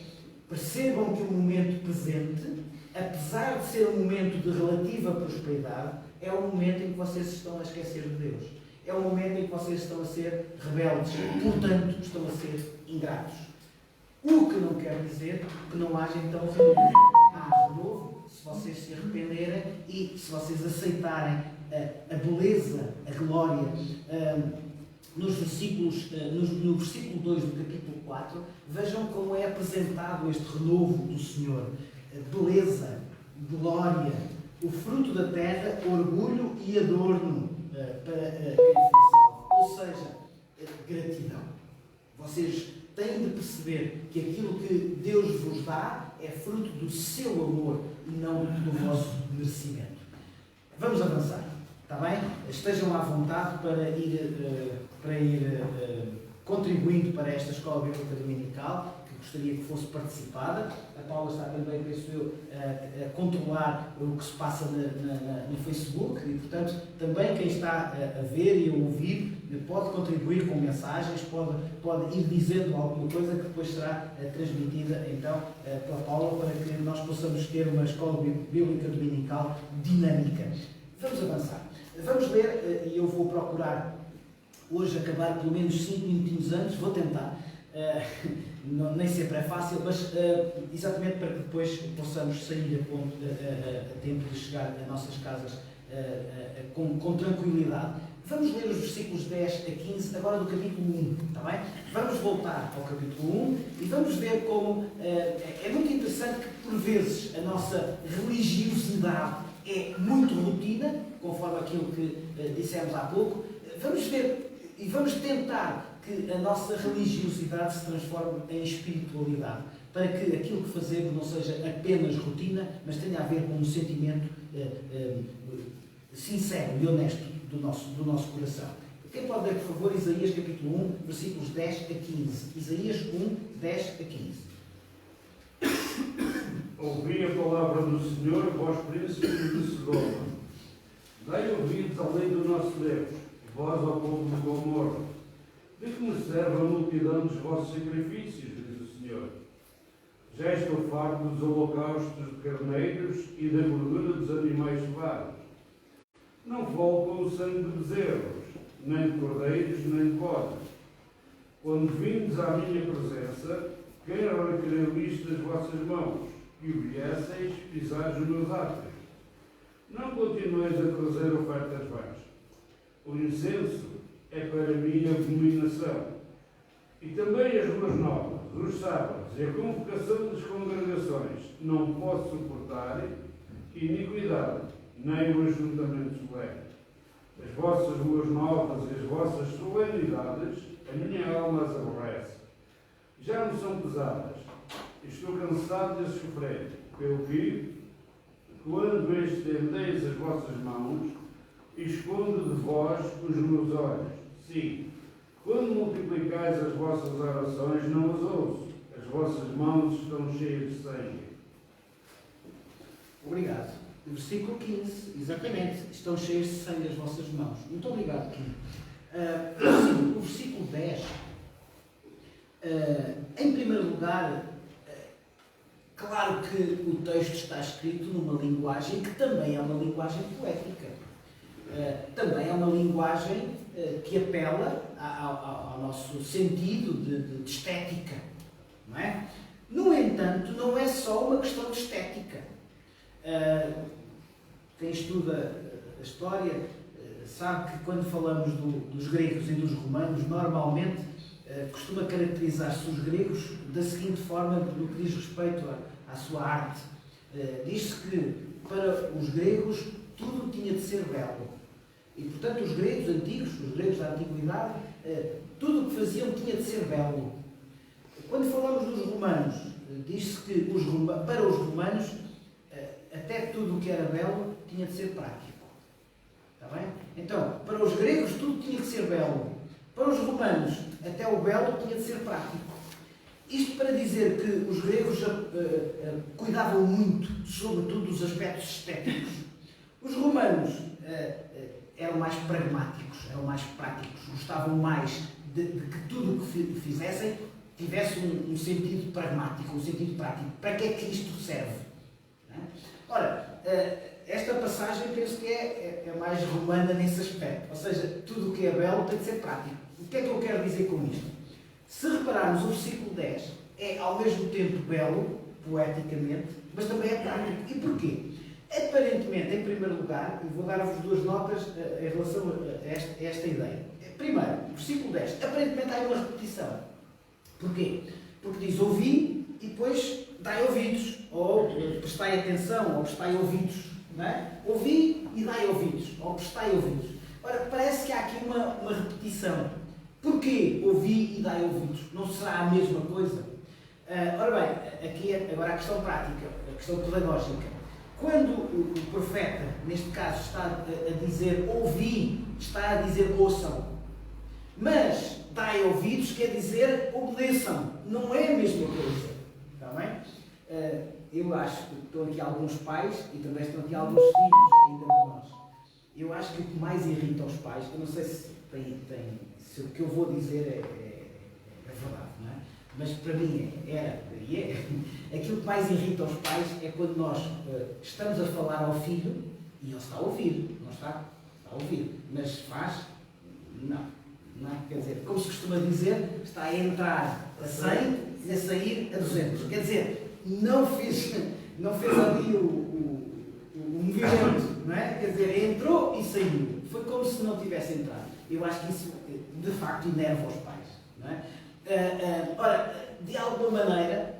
percebam que o momento presente, apesar de ser um momento de relativa prosperidade, é o momento em que vocês estão a esquecer de Deus. É o momento em que vocês estão a ser rebeldes, portanto, estão a ser ingratos. O que não quer dizer que não haja, então, renovo. Há renovo se vocês se arrependerem e se vocês aceitarem a beleza, a glória, no versículo 2 do capítulo 4, vejam como é apresentado este renovo do Senhor. Beleza, glória, o fruto da terra, orgulho e adorno para quem for salvo. Ou seja, gratidão. Vocês têm de perceber que aquilo que Deus vos dá é fruto do seu amor e não do vosso merecimento. Vamos avançar, está bem? Estejam à vontade para ir contribuindo para esta escola bíblica dominical, que gostaria que fosse participada. A Paula está também, penso eu, a controlar o que se passa no Facebook e, portanto, também quem está a ver e a ouvir pode contribuir com mensagens, pode ir dizendo alguma coisa que depois será transmitida então pela Paula, para que nós possamos ter uma escola bíblica dominical dinâmica. Vamos avançar. Vamos ler, e eu vou procurar hoje acabar pelo menos 5 minutinhos antes, vou tentar, nem sempre é fácil, mas exatamente para que depois possamos sair a tempo de chegar às nossas casas com tranquilidade. Vamos ler os versículos 10 a 15, agora do capítulo 1, está bem? Vamos voltar ao capítulo 1 e vamos ver como é muito interessante que, por vezes, a nossa religiosidade é muito rotina, conforme aquilo que dissemos há pouco. Vamos ver e vamos tentar que a nossa religiosidade se transforme em espiritualidade, para que aquilo que fazemos não seja apenas rotina, mas tenha a ver com um sentimento sincero e honesto do nosso coração. Quem pode ler, por favor, Isaías capítulo 1, versículos 10 a 15. Isaías 1, 10 a 15. Ouvi a palavra do Senhor, vós príncipes de Sodoma. Dai ouvidos à lei do nosso Deus, vós ao povo de Gomorra. De que me serve a multidão dos vossos sacrifícios, diz o Senhor. Já estou farto dos holocaustos de carneiros e da gordura dos animais cevados. Não voltam o sangue de bezerros, nem de cordeiros, nem de bodas. Quando vindes à minha presença, quem requerer isto das vossas mãos, que o viesseis pisar os meus átrios. Não continueis a trazer ofertas vãs. O incenso é para mim abominação. E também as ruas novas, os sábados e a convocação das congregações não posso suportar iniquidade, nem o ajuntamento solene. As vossas ruas novas e as vossas solenidades, a minha alma as aborrece. Já me são pesadas. Estou cansado de as sofrer. Pelo que, quando estendeis as vossas mãos, escondo de vós os meus olhos. Sim, quando multiplicais as vossas orações, não as ouço. As vossas mãos estão cheias de sangue. Obrigado. Versículo 15, exatamente. Estão cheias de sangue as vossas mãos. Muito obrigado, Kim. O versículo 10, em primeiro lugar, claro que o texto está escrito numa linguagem que também é uma linguagem poética. Também é uma linguagem que apela ao nosso sentido de estética, não é? No entanto, não é só uma questão de estética. Quem estuda a história sabe que quando falamos dos gregos e dos romanos, normalmente costuma caracterizar-se os gregos da seguinte forma no que diz respeito à sua arte. Diz-se que para os gregos tudo tinha de ser belo. E, portanto, os gregos antigos, os gregos da antiguidade, tudo o que faziam tinha de ser belo. Quando falamos dos romanos, diz-se que para os romanos, até tudo o que era belo tinha de ser prático. Está bem? Então, para os gregos tudo tinha de ser belo. Para os romanos, até o belo tinha de ser prático. Isto para dizer que os gregos cuidavam muito, sobretudo, dos aspectos estéticos. Os romanos eram mais pragmáticos, eram mais práticos, gostavam mais de que tudo o que fizessem tivesse um sentido pragmático, um sentido prático. Para que é que isto serve? Ora, esta passagem penso que é mais romana nesse aspecto. Ou seja, tudo o que é belo tem de ser prático. O que é que eu quero dizer com isto? Se repararmos, o versículo 10 é ao mesmo tempo belo, poeticamente, mas também é prático. E porquê? Aparentemente, em primeiro lugar, e vou dar-vos duas notas em relação a esta ideia. Primeiro, versículo 10. Aparentemente há uma repetição. Porquê? Porque diz ouvi e depois dai ouvidos, ou prestai atenção, ou prestai ouvidos. Não é? Ouvi e dai ouvidos, ou prestai ouvidos. Ora, parece que há aqui uma repetição. Porquê ouvi e dai ouvidos? Não será a mesma coisa? Ora bem, aqui agora a questão prática, a questão pedagógica. Quando o profeta, neste caso, está a dizer ouvi, está a dizer ouçam. Mas dai ouvidos quer dizer obedeçam. Não é a mesma coisa. Está bem? Eu acho que estão aqui alguns pais e também estão aqui alguns filhos ainda de nós. Eu acho que o que mais irrita os pais, eu não sei se se o que eu vou dizer é verdade, não é? Mas para mim aquilo que mais irrita os pais é quando nós estamos a falar ao filho e ele está a ouvir, não está? Está a ouvir, mas faz? Não é? Quer dizer, como se costuma dizer, está a entrar a 100 e a sair a 200. Quer dizer, não fez ali o movimento, não é? Quer dizer, entrou e saiu. Foi como se não tivesse entrado. Eu acho que isso, de facto, enerva os pais, não é? Ora, de alguma maneira,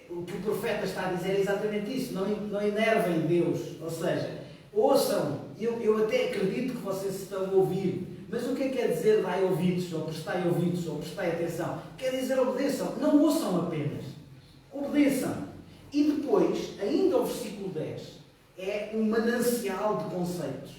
o que o profeta está a dizer é exatamente isso. Não enervem Deus. Ou seja, ouçam. Eu até acredito que vocês estão a ouvir. Mas o que é que quer dizer dai ouvidos, ou prestai ouvidos, ou prestai atenção? Quer dizer obedeçam. Não ouçam apenas. Obedeçam. E depois, ainda o versículo 10, é um manancial de conceitos.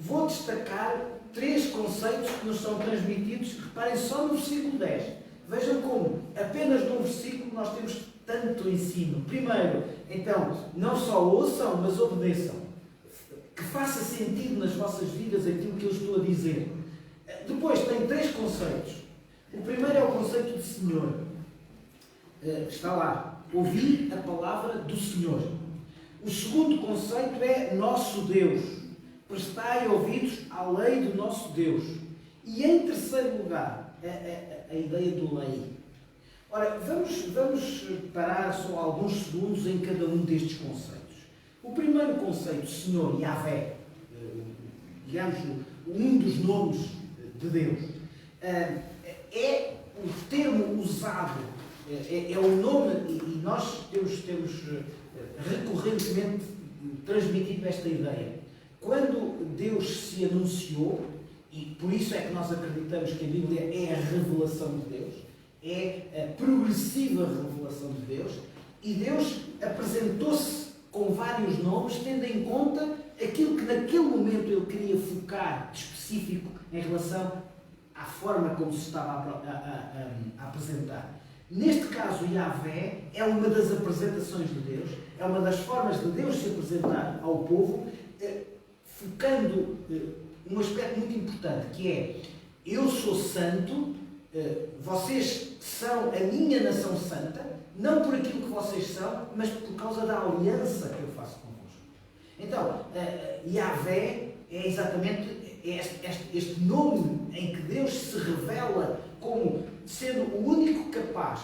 Vou destacar 3 conceitos que nos são transmitidos. Reparem só no versículo 10. Vejam como, apenas num versículo, nós temos tanto ensino. Primeiro, então, não só ouçam, mas obedeçam. Que faça sentido nas vossas vidas aquilo que eu estou a dizer. Depois, tem 3 conceitos. O primeiro é o conceito de Senhor. Está lá. Ouvi a palavra do Senhor. O segundo conceito é nosso Deus. Prestai ouvidos à lei do nosso Deus. E em terceiro lugar, a ideia do lei. Ora, vamos parar só alguns segundos em cada um destes conceitos. O primeiro conceito, Senhor, Yahvé, digamos, um dos nomes de Deus, é o termo usado, é o nome, e nós temos recorrentemente transmitido esta ideia. Quando Deus se anunciou, e por isso é que nós acreditamos que a Bíblia é a revelação de Deus, é a progressiva revelação de Deus, e Deus apresentou-se com vários nomes, tendo em conta aquilo que naquele momento ele queria focar específico em relação à forma como se estava a apresentar. Neste caso, Yahvé é uma das apresentações de Deus, é uma das formas de Deus se apresentar ao povo, focando um aspecto muito importante, que é: eu sou santo, vocês são a minha nação santa, não por aquilo que vocês são, mas por causa da aliança que eu faço convosco. Então, Yahvé é exatamente este nome em que Deus se revela como sendo o único capaz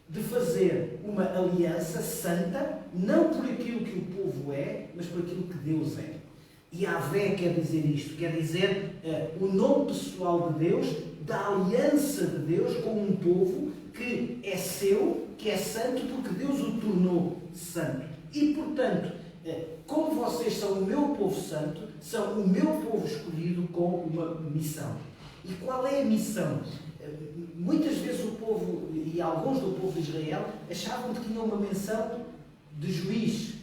de fazer uma aliança santa, não por aquilo que o povo é, mas por aquilo que Deus é. Yahvé quer dizer isto, quer dizer o nome pessoal de Deus, da aliança de Deus com um povo que é seu, que é santo, porque Deus o tornou santo. E, portanto, como vocês são o meu povo santo, são o meu povo escolhido com uma missão. E qual é a missão? Muitas vezes o povo, e alguns do povo de Israel, achavam que tinham uma menção de juiz.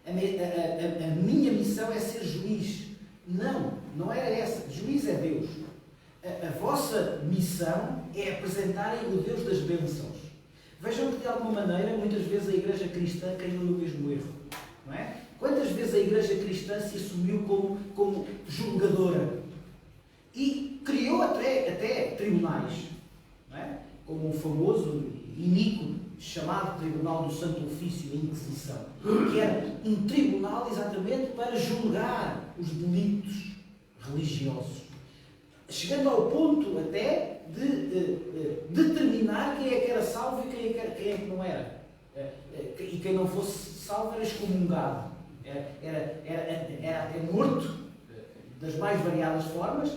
A minha missão é ser juiz. Não era essa. Juiz é Deus. A vossa missão é apresentarem o Deus das bênçãos. Vejam que, de alguma maneira, muitas vezes a Igreja Cristã caiu no mesmo erro. Não é? Quantas vezes a Igreja Cristã se assumiu como julgadora? E criou até tribunais. Não é? Como o famoso iníquo chamado Tribunal do Santo Ofício, a Inquisição, que era um tribunal exatamente para julgar os delitos religiosos, chegando ao ponto até de determinar quem é que era salvo e quem é que não era. E quem não fosse salvo era excomungado, era até morto das mais variadas formas,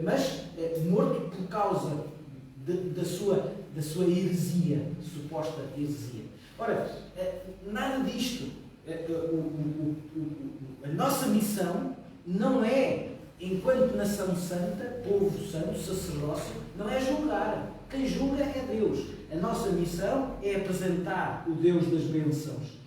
mas morto por causa da sua heresia, suposta heresia. Ora, nada disto. A nossa missão não é, enquanto nação santa, povo santo, sacerdócio, não é julgar. Quem julga é Deus. A nossa missão é apresentar o Deus das bênçãos,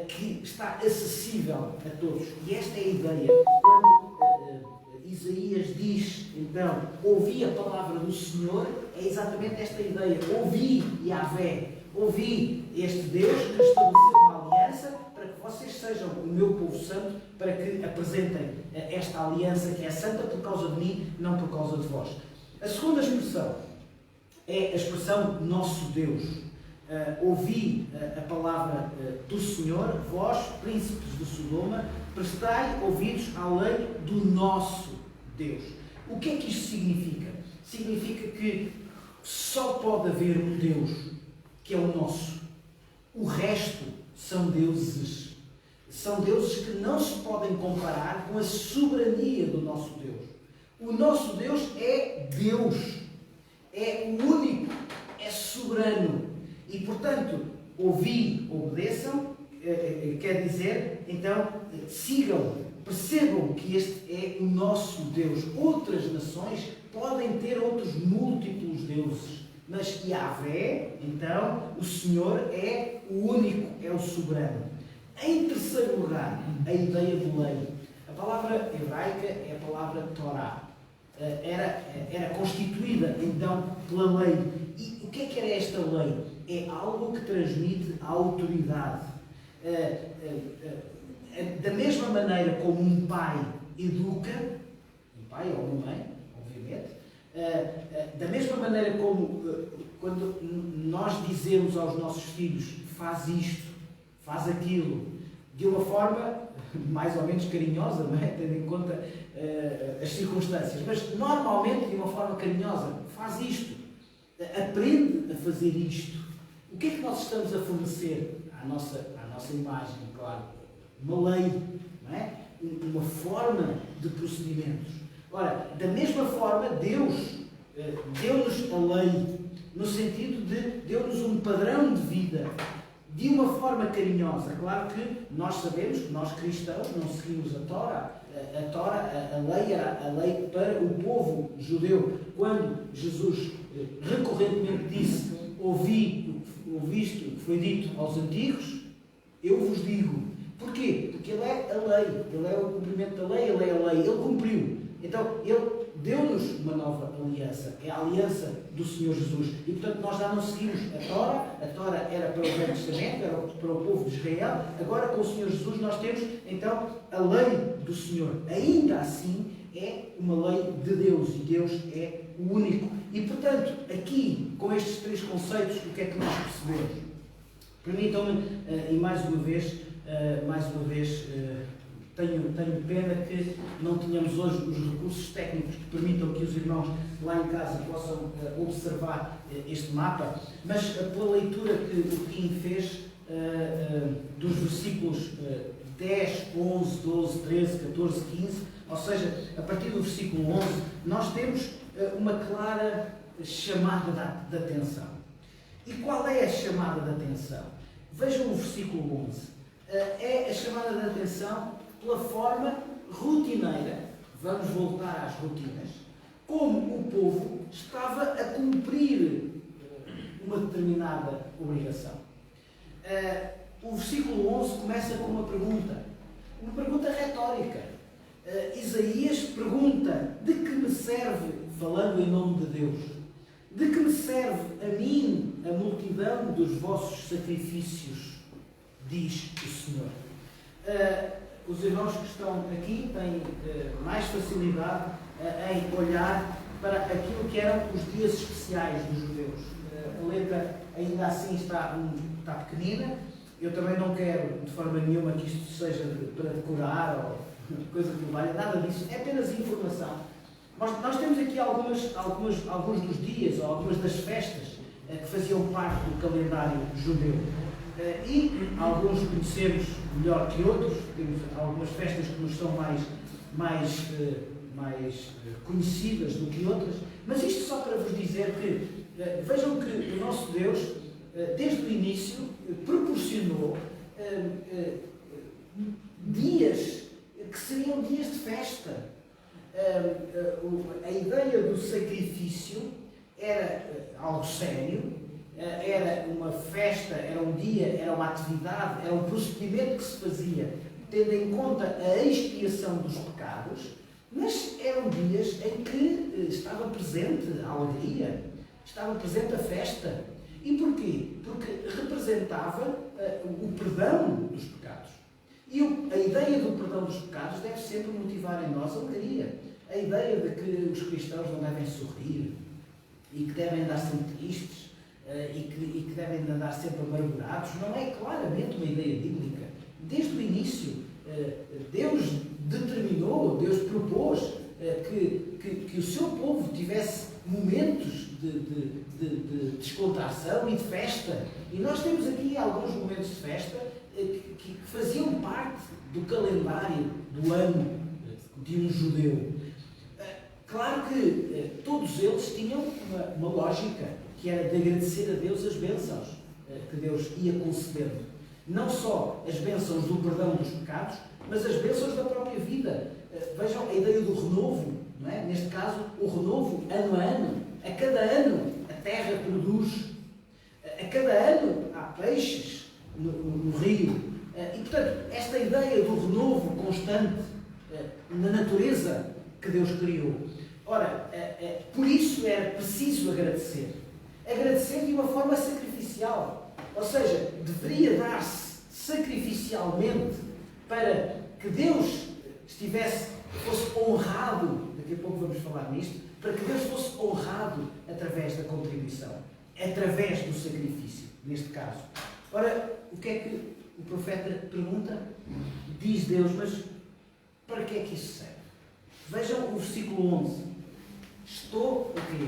que está acessível a todos. E esta é a ideia. Quando Isaías diz, então, ouvi a palavra do Senhor, é exatamente esta ideia. Ouvi Yahvé, ouvi este Deus que estabeleceu uma aliança para que vocês sejam o meu povo santo, para que apresentem esta aliança que é santa por causa de mim, não por causa de vós. A segunda expressão é a expressão nosso Deus. Ouvi a palavra do Senhor, vós, príncipes de Sodoma, prestai ouvidos à lei do nosso Deus. O que é que isto significa? Significa que só pode haver um Deus, que é o nosso. O resto são deuses. São deuses que não se podem comparar com a soberania do nosso Deus. O nosso Deus é Deus. É o único, é soberano. E, portanto, ouvi, obedeçam, quer dizer, então, sigam, percebam que este é o nosso Deus. Outras nações podem ter outros múltiplos deuses, mas Yahvé, então, o Senhor é o único, é o soberano. Em terceiro lugar, a ideia de lei. A palavra hebraica é a palavra Torá. Era constituída, então, pela lei. E o que era esta lei? É algo que transmite a autoridade. Da mesma maneira como um pai educa, um pai ou uma mãe, obviamente, da mesma maneira como quando nós dizemos aos nossos filhos, faz isto, faz aquilo, de uma forma mais ou menos carinhosa, não é? Tendo em conta as circunstâncias, mas normalmente de uma forma carinhosa, faz isto, aprende a fazer isto. O que é que nós estamos a fornecer à nossa imagem? Claro, uma lei, não é? Uma forma de procedimentos. Ora, da mesma forma, Deus deu-nos a lei, no sentido de deu-nos um padrão de vida, de uma forma carinhosa. Claro que nós sabemos que nós cristãos não seguimos a Torá. A lei era a lei para o povo judeu. Quando Jesus recorrentemente disse, ouviste o que foi dito aos antigos, eu vos digo. Porquê? Porque Ele é a lei, Ele é o cumprimento da lei, Ele é a lei, Ele cumpriu. Então, Ele deu-nos uma nova aliança, é a aliança do Senhor Jesus. E, portanto, nós já não seguimos a Torá era para o Velho Testamento, era para o povo de Israel. Agora, com o Senhor Jesus, nós temos, então, a lei do Senhor. Ainda assim, é uma lei de Deus, e Deus é o único. E, portanto, aqui, com estes três conceitos, o que é que nós percebemos? Permitam-me, e mais uma vez, tenho pena que não tenhamos hoje os recursos técnicos que permitam que os irmãos lá em casa possam observar este mapa, mas pela leitura que o Kim fez dos versículos 10, 11, 12, 13, 14, 15, ou seja, a partir do versículo 11, nós temos uma clara chamada de atenção. E qual é a chamada de atenção? Vejam o versículo 11. É a chamada de atenção pela forma rotineira, vamos voltar às rotinas, como o povo estava a cumprir uma determinada obrigação. O versículo 11 começa com uma pergunta retórica. Isaías pergunta, de que me serve, falando em nome de Deus, de que me serve a mim a multidão dos vossos sacrifícios, diz o Senhor. Os irmãos que estão aqui têm mais facilidade em olhar para aquilo que eram os dias especiais dos judeus. A letra ainda assim está pequenina. Eu também não quero de forma nenhuma que isto seja para decorar ou coisa que valha, nada disso. É apenas informação. Nós temos aqui alguns dos dias ou algumas das festas que faziam parte do calendário judeu. E alguns conhecemos melhor que outros, temos algumas festas que nos são mais conhecidas do que outras, mas isto só para vos dizer que vejam que o nosso Deus, desde o início, proporcionou dias que seriam dias de festa. A ideia do sacrifício era algo sério, era uma festa, era um dia, era uma atividade, era um procedimento que se fazia tendo em conta a expiação dos pecados, mas eram dias em que estava presente a alegria, estava presente a festa. E porquê? Porque representava o perdão dos pecados. E a ideia do perdão dos pecados deve sempre motivar em nós a alegria. A ideia de que os cristãos não devem sorrir e que devem andar sempre tristes e que devem andar sempre amargurados não é claramente uma ideia bíblica. Desde o início, Deus determinou, Deus propôs que o seu povo tivesse momentos de descontração e de festa. E nós temos aqui alguns momentos de festa que faziam parte do calendário do ano de um judeu. Claro que todos eles tinham uma lógica, que era de agradecer a Deus as bênçãos que Deus ia concedendo. Não só as bênçãos do perdão dos pecados, mas as bênçãos da própria vida. Vejam a ideia do renovo, não é? Neste caso, o renovo ano a ano. A cada ano a terra produz. A cada ano há peixes no rio. E, portanto, esta ideia do renovo constante na natureza que Deus criou. Ora, por isso era preciso agradecer. Agradecer de uma forma sacrificial. Ou seja, deveria dar-se sacrificialmente para que Deus fosse honrado, daqui a pouco vamos falar nisto, para que Deus fosse honrado através da contribuição, através do sacrifício, neste caso. Ora, o que é que o profeta pergunta? Diz Deus, mas para que é que isso serve? Vejam o versículo 11. Estou o quê?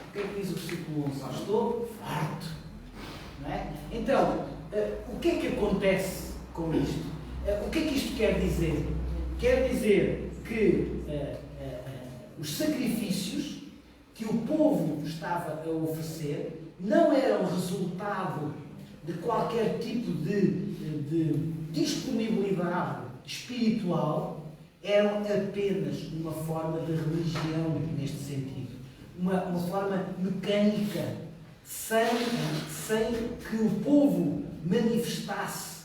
O que é que diz o versículo 11? Estou farto. Não é? Então, o que é que acontece com isto? O que é que isto quer dizer? Quer dizer que os sacrifícios que o povo estava a oferecer não eram resultado de qualquer tipo de disponibilidade espiritual, eram apenas uma forma de religião neste sentido. Uma forma mecânica, sem que o povo manifestasse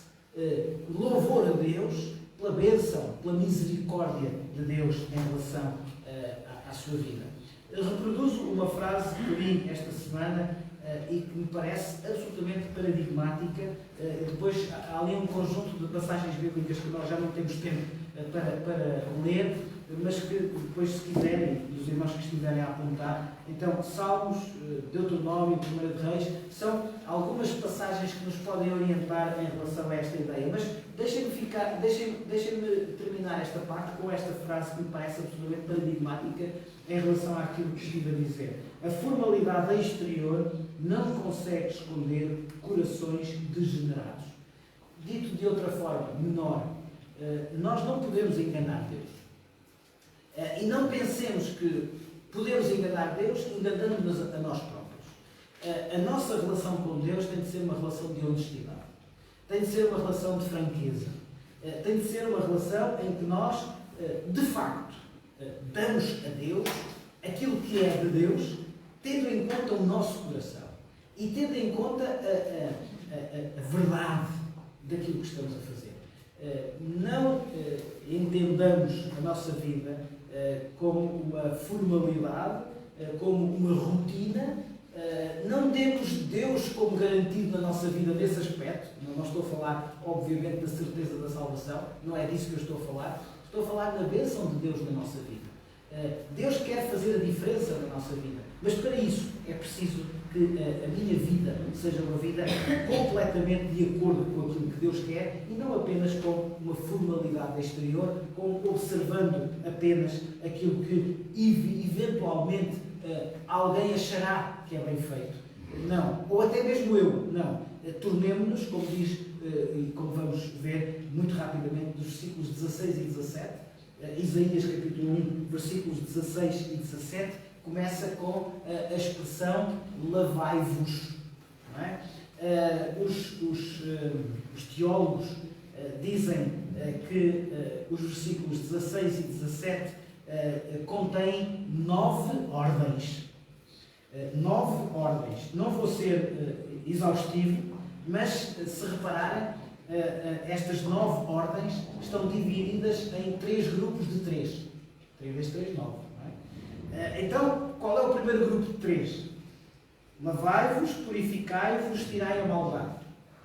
louvor a Deus pela bênção, pela misericórdia de Deus em relação à sua vida. Eu reproduzo uma frase que li esta semana e que me parece absolutamente paradigmática. Depois há ali um conjunto de passagens bíblicas que nós já não temos tempo para ler, mas que depois, se quiserem, os irmãos que estiverem a apontar, então, Salmos, Deuteronômio, 1 de Reis, são algumas passagens que nos podem orientar em relação a esta ideia. Mas deixem-me terminar esta parte com esta frase que me parece absolutamente paradigmática em relação àquilo que estive a dizer. A formalidade exterior não consegue esconder corações degenerados. Dito de outra forma, menor, nós não podemos enganar Deus. E não pensemos que podemos enganar Deus enganando-nos a nós próprios. A nossa relação com Deus tem de ser uma relação de honestidade. Tem de ser uma relação de franqueza. Tem de ser uma relação em que nós, de facto, damos a Deus aquilo que é de Deus, tendo em conta o nosso coração e tendo em conta a verdade daquilo que estamos a fazer. Não entendamos a nossa vida como uma formalidade, como uma rotina. Não temos Deus como garantido na nossa vida nesse aspecto. Não estou a falar, obviamente, da certeza da salvação. Não é disso que eu estou a falar. Estou a falar da bênção de Deus na nossa vida. Deus quer fazer a diferença na nossa vida. Mas para isso é preciso que a minha vida seja uma vida completamente de acordo com aquilo que Deus quer e não apenas com uma formalidade exterior, com observando apenas aquilo que eventualmente alguém achará que é bem feito. Não. Ou até mesmo eu. Não. Tornemo-nos, como diz e como vamos ver muito rapidamente dos versículos 16 e 17, Isaías capítulo 1, versículos 16 e 17, começa com a expressão lavai-vos. Não é? Os teólogos dizem que os versículos 16 e 17 contêm 9 ordens. 9 ordens. Não vou ser exaustivo, mas se repararem, estas 9 ordens estão divididas em 3 grupos de 3. 3 vezes 3, 9. Não é? Então, qual é o primeiro grupo de 3? Lavai-vos, purificai-vos, tirai a maldade.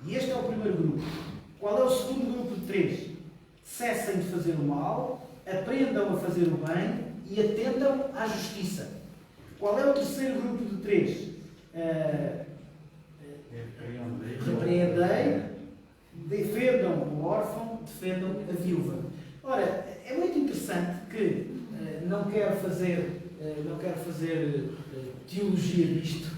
E este é o primeiro grupo. Qual é o segundo grupo de 3? Cessem de fazer o mal, aprendam a fazer o bem e atendam à justiça. Qual é o terceiro grupo de 3? Repreendei, defendam o órfão, defendam a viúva. Ora, é muito interessante que não quero fazer teologia disto,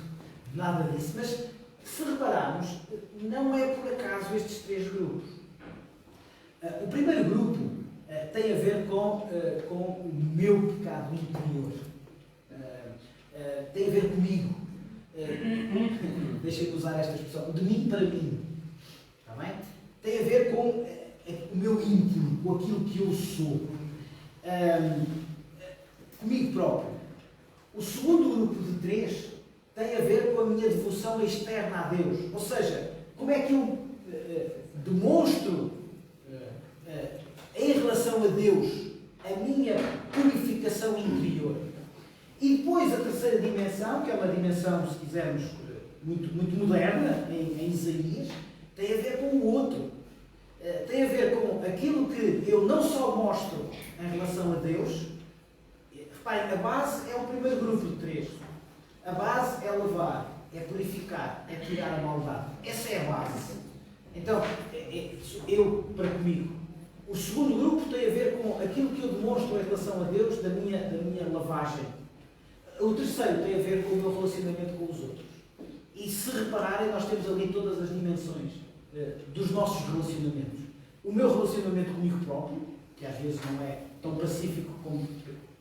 nada disso, mas se repararmos, não é por acaso estes 3 grupos. O primeiro grupo tem a ver com o meu pecado interior. Tem a ver comigo. Deixem-me usar esta expressão, de mim para mim. Está bem? Tem a ver com o meu íntimo, com aquilo que eu sou. Comigo próprio. O segundo grupo de 3 tem a ver com a minha devoção externa a Deus. Ou seja, como é que eu demonstro em relação a Deus a minha purificação interior. E depois a terceira dimensão, que é uma dimensão, se quisermos, muito moderna, em Isaías, tem a ver com o outro. Tem a ver com aquilo que eu não só mostro em relação a Deus. Reparem, a base é o primeiro grupo de 3. A base é lavar, é purificar, é tirar a maldade. Essa é a base. Então, eu para comigo. O segundo grupo tem a ver com aquilo que eu demonstro em relação a Deus, da minha lavagem. O terceiro tem a ver com o meu relacionamento com os outros. E se repararem, nós temos ali todas as dimensões dos nossos relacionamentos. O meu relacionamento comigo próprio, que às vezes não é tão pacífico como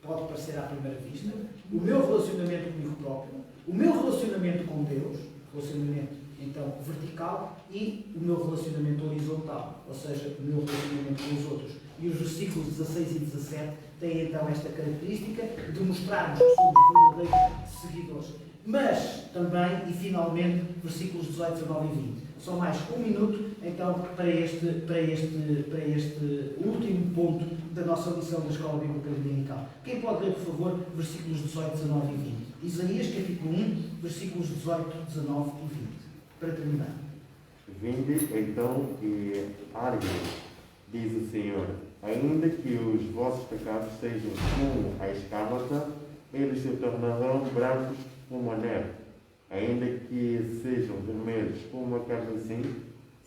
pode parecer à primeira vista. O meu relacionamento comigo próprio. O meu relacionamento com Deus, relacionamento então vertical, e o meu relacionamento horizontal, ou seja, o meu relacionamento com os outros. E os versículos 16 e 17 têm então esta característica de mostrarmos que somos verdadeiros seguidores. Mas também, e finalmente, versículos 18, 19 e 20. Só mais 1 minuto, então, para este último ponto da nossa lição da Escola Bíblica Dominical. Quem pode ler, por favor, versículos 18, 19 e 20? Isaías, capítulo 1, versículos 18, 19 e 20. Para terminar. Vinde então e arde, diz o Senhor, ainda que os vossos pecados sejam como a escárlata, eles se tornarão brancos como a neve. Ainda que sejam vermelhos como a carmesim,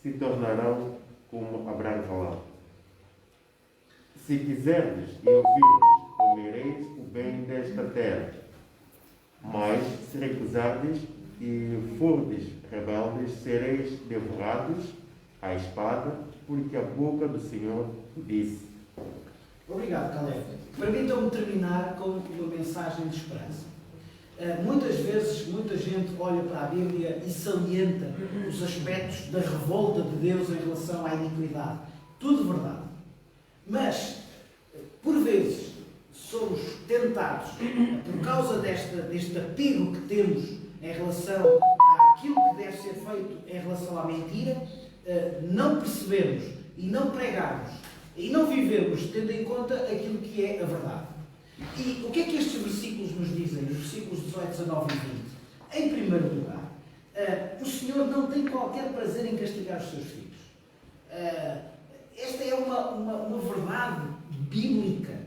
se tornarão como a branca lã. Se quiserdes e ouvirdes, comereis o bem desta terra. Mas se recusardes e fordes rebeldes, sereis devorados à espada, porque a boca do Senhor disse. Obrigado, Caleb. Permitam-me terminar com uma mensagem de esperança. Muitas vezes, muita gente olha para a Bíblia e salienta os aspectos da revolta de Deus em relação à iniquidade. Tudo verdade. Mas, por vezes, somos tentados, por causa deste apego que temos em relação àquilo que deve ser feito em relação à mentira, não percebermos e não pregarmos e não vivermos tendo em conta aquilo que é a verdade. E o que é que estes versículos nos dizem? Os versículos 18, 19 e 20. Em primeiro lugar, o Senhor não tem qualquer prazer em castigar os seus filhos. Esta é uma verdade bíblica.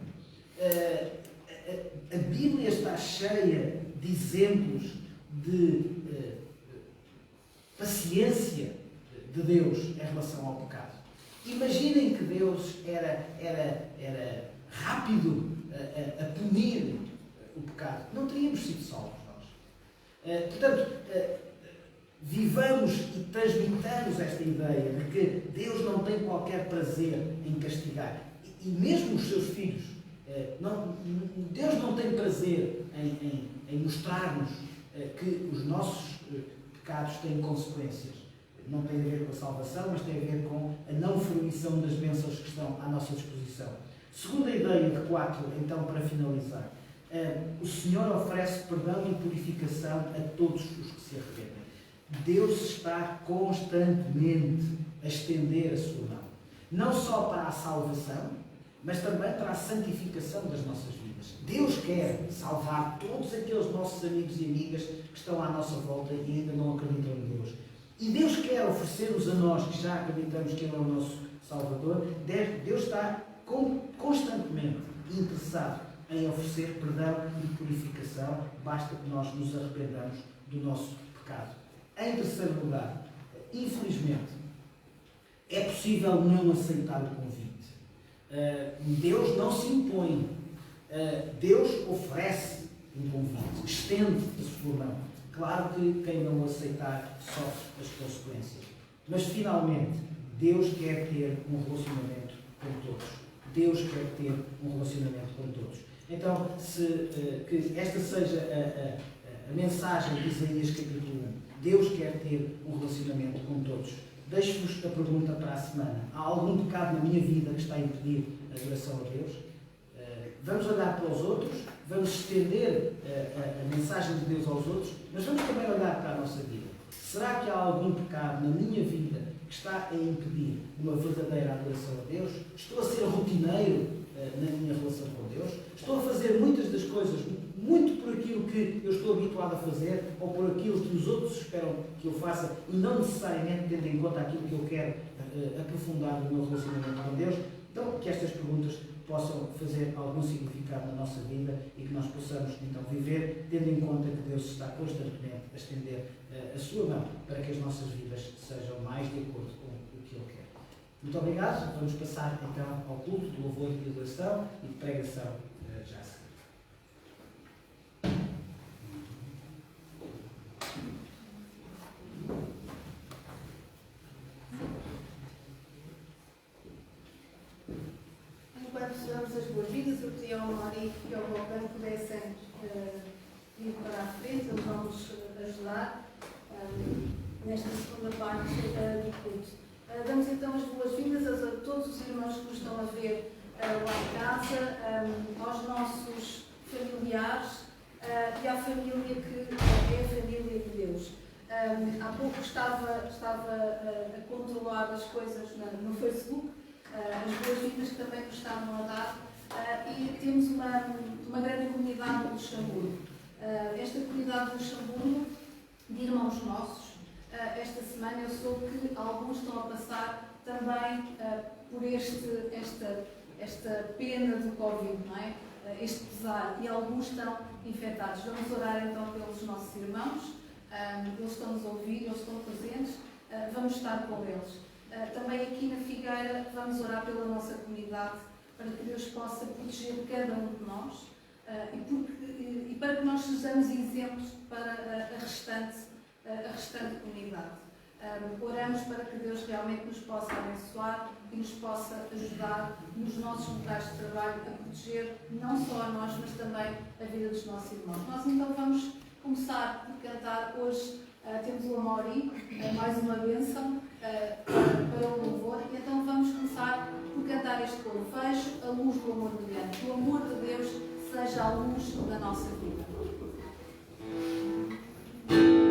A Bíblia está cheia de exemplos de paciência de Deus em relação ao pecado. Imaginem que Deus era rápido a punir o pecado. Não teríamos sido salvos nós. Portanto, vivamos e transmitamos esta ideia de que Deus não tem qualquer prazer em castigar. e mesmo os seus filhos, Deus não tem prazer em mostrar-nos que os nossos pecados têm consequências. Não tem a ver com a salvação, mas tem a ver com a não fruição das bênçãos que estão à nossa disposição. Segunda ideia de 4, então, para finalizar. O Senhor oferece perdão e purificação a todos os que se arrependem. Deus está constantemente a estender a sua mão. Não só para a salvação, mas também para a santificação das nossas vidas. Deus quer salvar todos aqueles nossos amigos e amigas que estão à nossa volta e ainda não acreditam em Deus. E Deus quer oferecer-nos a nós, que já acreditamos que Ele é o nosso Salvador. Deus está constantemente interessado em oferecer perdão e purificação. Basta que nós nos arrependamos do nosso pecado. Em terceiro lugar, infelizmente, é possível não aceitar o convite. Deus não se impõe. Deus oferece um convite, estende a sua mão. Claro que quem não o aceitar sofre as consequências. Mas, finalmente, Deus quer ter um relacionamento com todos. Deus quer ter um relacionamento com todos. Então, que esta seja a mensagem de Isaías capítulo 1. Deus quer ter um relacionamento com todos. Deixo-vos a pergunta para a semana. Há algum pecado na minha vida que está a impedir a adoração a Deus? Vamos olhar para os outros, vamos estender a mensagem de Deus aos outros, mas vamos também olhar para a nossa vida. Será que há algum pecado na minha vida que está a impedir uma verdadeira adoração a Deus? Estou a ser rotineiro na minha relação com Deus? Estou a fazer muitas das coisas muito por aquilo que eu estou habituado a fazer ou por aquilo que os outros esperam que eu faça e não necessariamente tendo em conta aquilo que eu quero aprofundar no meu relacionamento com Deus? Então, que estas perguntas possam fazer algum significado na nossa vida e que nós possamos, então, viver tendo em conta que Deus está constantemente a estender a sua mão para que as nossas vidas sejam mais de acordo com o que Ele quer. Muito obrigado. Vamos passar, então, ao culto de louvor e de adoração e de pregação já a seguir. Enquanto damos as boas-vindas, eu pedi ao Mari e ao Balcão que pudessem ir para a frente, eles vão nos ajudar nesta segunda parte do culto. Damos então as boas-vindas a todos os irmãos que nos estão a ver lá em casa, aos nossos familiares e à família que é a família de Deus. Há pouco estava a controlar as coisas no Facebook, as boas-vindas que também nos estavam a dar, e temos uma grande comunidade no Luxemburgo. Esta comunidade do Luxemburgo, de irmãos nossos, esta semana eu soube que alguns estão a passar também por esta pena do Covid, não é? Este pesar, e alguns estão infectados. Vamos orar então pelos nossos irmãos, eles estão nos a ouvir, eles estão presentes, vamos estar com eles. Também aqui na Figueira vamos orar pela nossa comunidade, para que Deus possa proteger cada um de nós e para que nós sejamos exemplos para a restante comunidade. Oramos para que Deus realmente nos possa abençoar e nos possa ajudar nos nossos locais de trabalho a proteger não só a nós, mas também a vida dos nossos irmãos. Nós então vamos começar por cantar hoje. Temos o Amori, mais uma bênção para o louvor, e então vamos começar por cantar este coro. Vejo a luz do amor de Deus. Que o amor de Deus seja a luz da nossa vida. Yeah.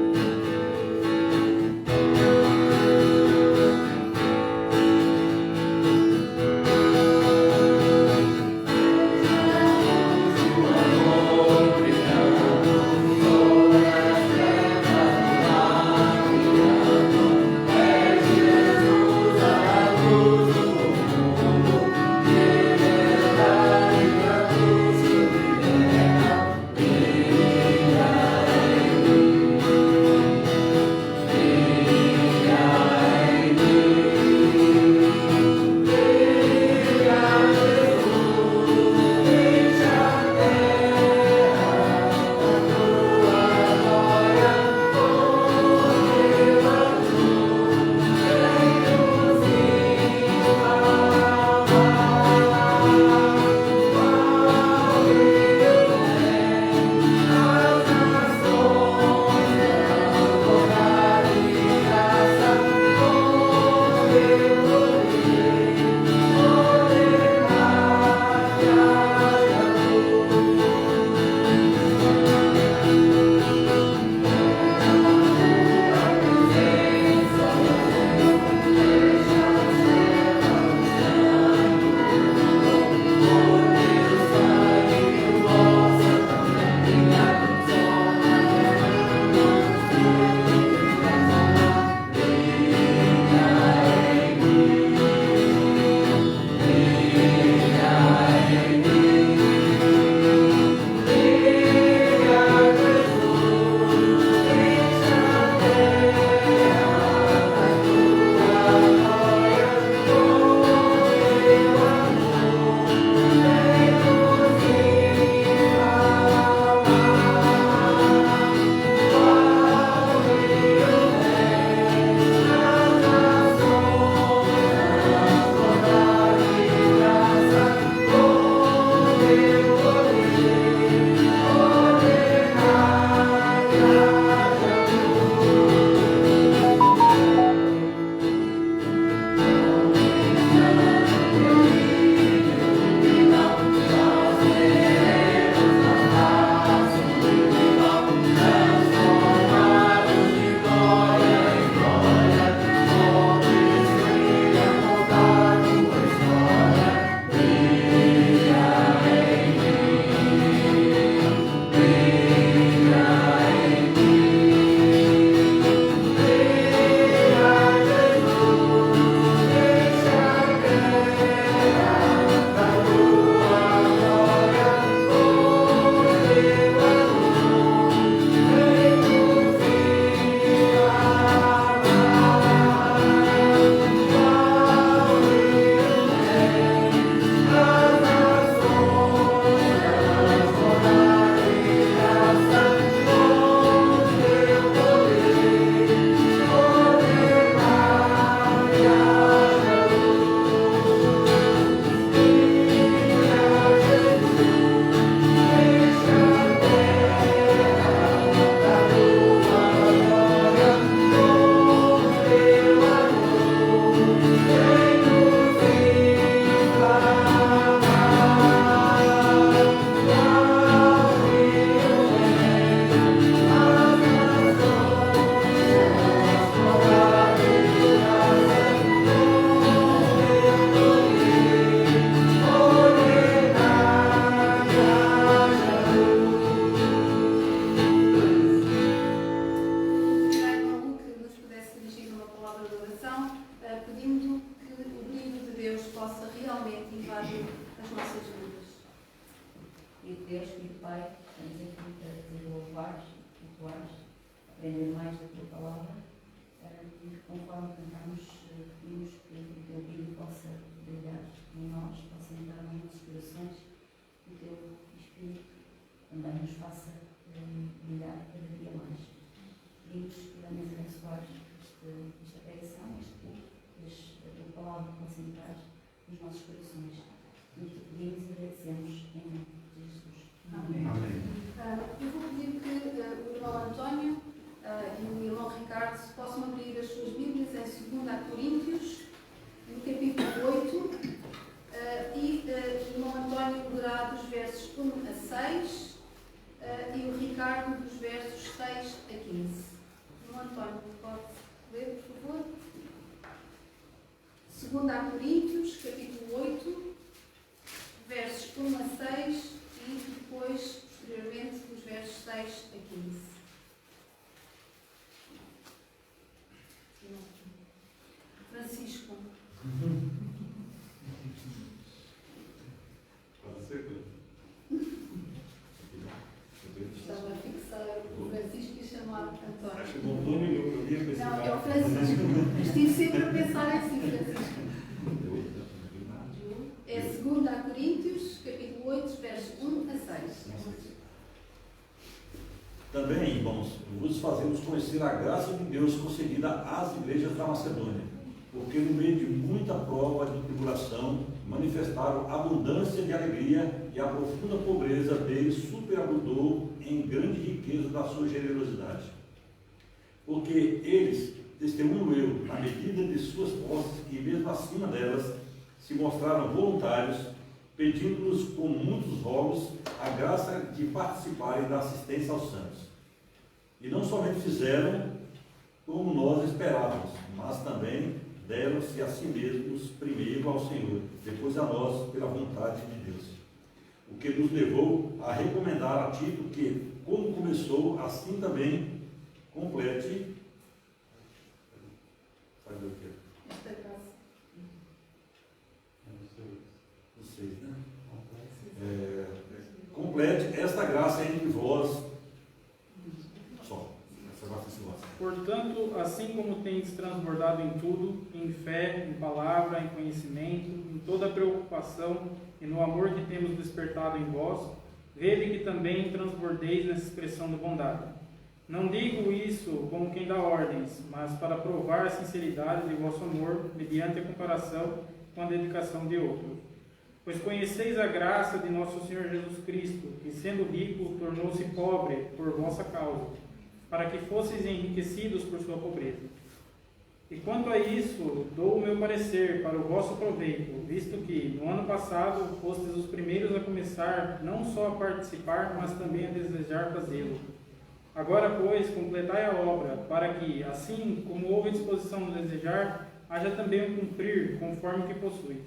Espírito de Deus, Espírito Pai, estamos aqui para te louvar, cultuar, aprender mais da tua palavra, e conforme cantamos, pedimos que o teu brilho possa brilhar em nós, possa entrar nos nossos corações, que o teu Espírito também nos faça brilhar cada dia mais. Pedimos que venhas abençoar esta pregação, este culto, que a tua palavra possa entrar nos nossos corações. E te pedimos e agradecemos em nome de Jesus. Amém. Eu vou pedir que o irmão António e o irmão Ricardo possam abrir as suas Bíblias em 2 Coríntios, no capítulo 8, e o irmão António lerá dos versos 1 a 6 e o Ricardo dos versos 6 a 15. Irmão António, pode ler, por favor? 2 Coríntios, capítulo 8, versos 1 a 6 e depois, posteriormente, dos versos 6 a 15. Francisco. Estava a fixar o Francisco e chamar António. Acho que o Antônio eu ia pensar. Não, é o Francisco. Estive sempre a pensar assim, Francisco. É 2 Coríntios, capítulo 8, versos 1 a 6. Também, irmãos, vos fazemos conhecer a graça de Deus concedida às igrejas da Macedônia, porque no meio de muita prova de tribulação manifestaram abundância de alegria e a profunda pobreza deles superabundou em grande riqueza da sua generosidade. Porque eles, testemunho eu, na medida de suas posses e mesmo acima delas, se mostraram voluntários, pedindo-nos com muitos rogos a graça de participarem da assistência aos santos. E não somente fizeram como nós esperávamos, mas também deram-se a si mesmos primeiro ao Senhor, depois a nós pela vontade de Deus. O que nos levou a recomendar a Tito que, como começou, assim também complete. Sabe o que? Esta graça. Complete esta graça entre vós. Só. Essa graça se gosta. Portanto, assim como tendes transbordado em tudo, em fé, em palavra, em conhecimento, em toda a preocupação e no amor que temos despertado em vós, vede que também transbordeis nessa expressão de bondade. Não digo isso como quem dá ordens, mas para provar a sinceridade de vosso amor, mediante a comparação com a dedicação de outros. Pois conheceis a graça de nosso Senhor Jesus Cristo, que sendo rico, tornou-se pobre por vossa causa, para que fosseis enriquecidos por sua pobreza. E quanto a isso, dou o meu parecer para o vosso proveito, visto que, no ano passado, fostes os primeiros a começar não só a participar, mas também a desejar fazê-lo. Agora, pois, completai a obra, para que, assim como houve disposição no desejar, haja também o cumprir, conforme o que possui.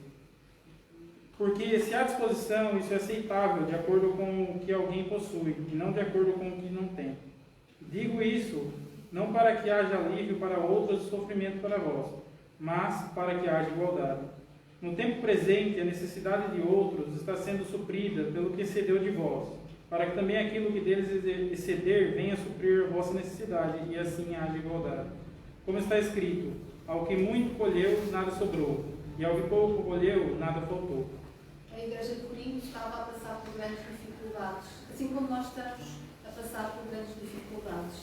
Porque se há disposição, isso é aceitável, de acordo com o que alguém possui, e não de acordo com o que não tem. Digo isso, não para que haja alívio para outros e sofrimento para vós, mas para que haja igualdade. No tempo presente, a necessidade de outros está sendo suprida pelo que excedeu de vós, para que também aquilo que deles exceder venha suprir a vossa necessidade, e assim haja igualdade. Como está escrito, ao que muito colheu, nada sobrou, e ao que pouco colheu, nada faltou. A Igreja de Corinto estava a passar por grandes dificuldades, assim como nós estamos a passar por grandes dificuldades.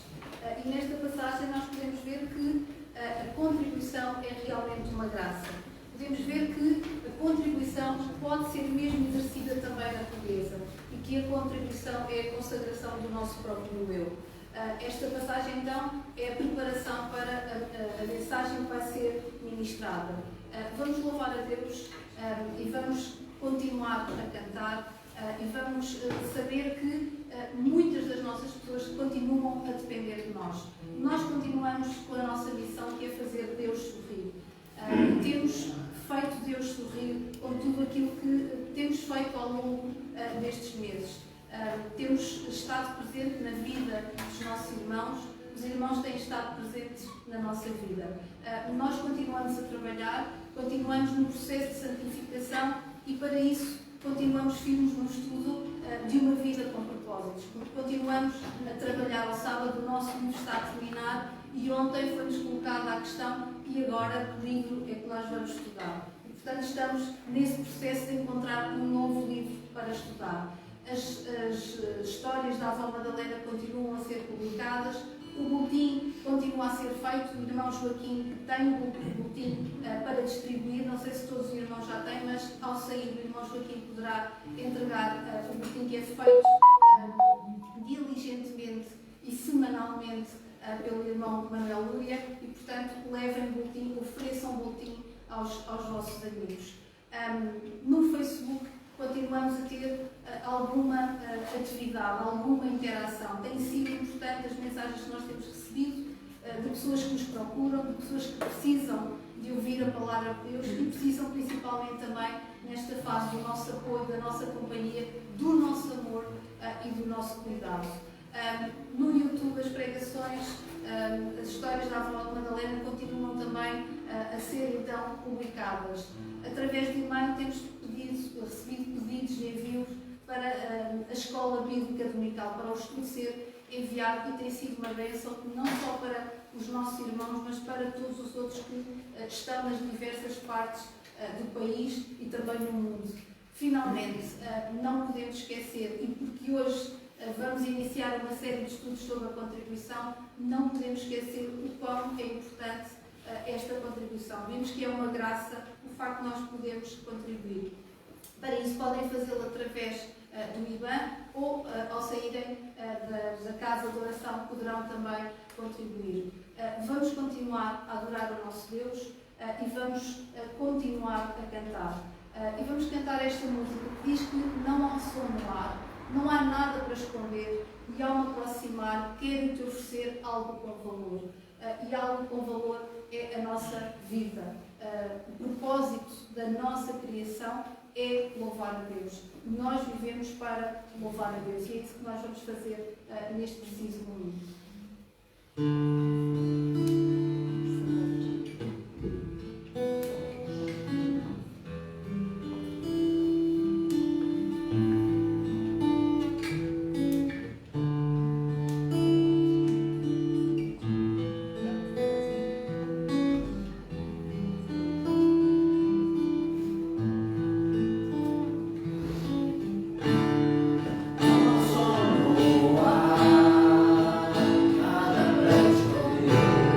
E nesta passagem nós podemos ver que a contribuição é realmente uma graça. Podemos ver que a contribuição pode ser mesmo exercida também na pobreza e que a contribuição é a consagração do nosso próprio eu. Esta passagem, então, é a preparação para a mensagem que vai ser ministrada. Vamos louvar a Deus e vamos continuar a cantar e vamos saber que muitas das nossas pessoas continuam a depender de nós. Nós continuamos com a nossa missão, que é fazer Deus sorrir. Temos feito Deus sorrir com tudo aquilo que temos feito ao longo destes meses. Temos estado presente na vida dos nossos irmãos, os irmãos têm estado presentes na nossa vida. Nós continuamos a trabalhar, continuamos no processo de santificação e para isso continuamos firmes no estudo de uma vida com propósitos, porque continuamos a trabalhar ao sábado, o nosso livro está a terminar e ontem foi-nos colocada a questão: e agora que livro é que nós vamos estudar? E, portanto, estamos nesse processo de encontrar um novo livro para estudar. As histórias da Avó Madalena continuam a ser publicadas, o boletim continua a ser feito, o irmão Joaquim tem o boletim para distribuir, não sei se todos os irmãos já têm, mas ao sair o irmão Joaquim poderá entregar o boletim que é feito diligentemente e semanalmente pelo irmão Manuel Lúria e, portanto, levem boletim, ofereçam boletim aos vossos amigos. No Facebook continuamos a ter alguma atividade, alguma interação. Tem sido importante as mensagens que nós temos recebido de pessoas que nos procuram, de pessoas que precisam de ouvir a palavra de Deus e precisam principalmente também nesta fase do nosso apoio, da nossa companhia, do nosso amor e do nosso cuidado. No YouTube as pregações, as histórias da Avó Madalena continuam também a ser então publicadas. Através de e-mail temos recebido pedidos de envios para a Escola Bíblica Dominical, para o estudo ser enviado, e tem sido uma bênção não só para os nossos irmãos, mas para todos os outros que estão nas diversas partes do país e também no mundo. Finalmente, não podemos esquecer, e porque hoje vamos iniciar uma série de estudos sobre a contribuição, não podemos esquecer o quão é importante esta contribuição. Vimos que é uma graça o facto de nós podermos contribuir. Para isso podem fazê-lo através do IBAN ou ao saírem da casa de oração poderão também contribuir. Vamos continuar a adorar o nosso Deus e vamos continuar a cantar. E vamos cantar esta música que diz que não há som no ar, não há nada para esconder e ao me aproximar quero te oferecer algo com valor. E algo com valor é a nossa vida. O propósito da nossa criação é louvar a Deus. Nós vivemos para louvar a Deus e é isso que nós vamos fazer neste preciso momento. Nada pra esconder.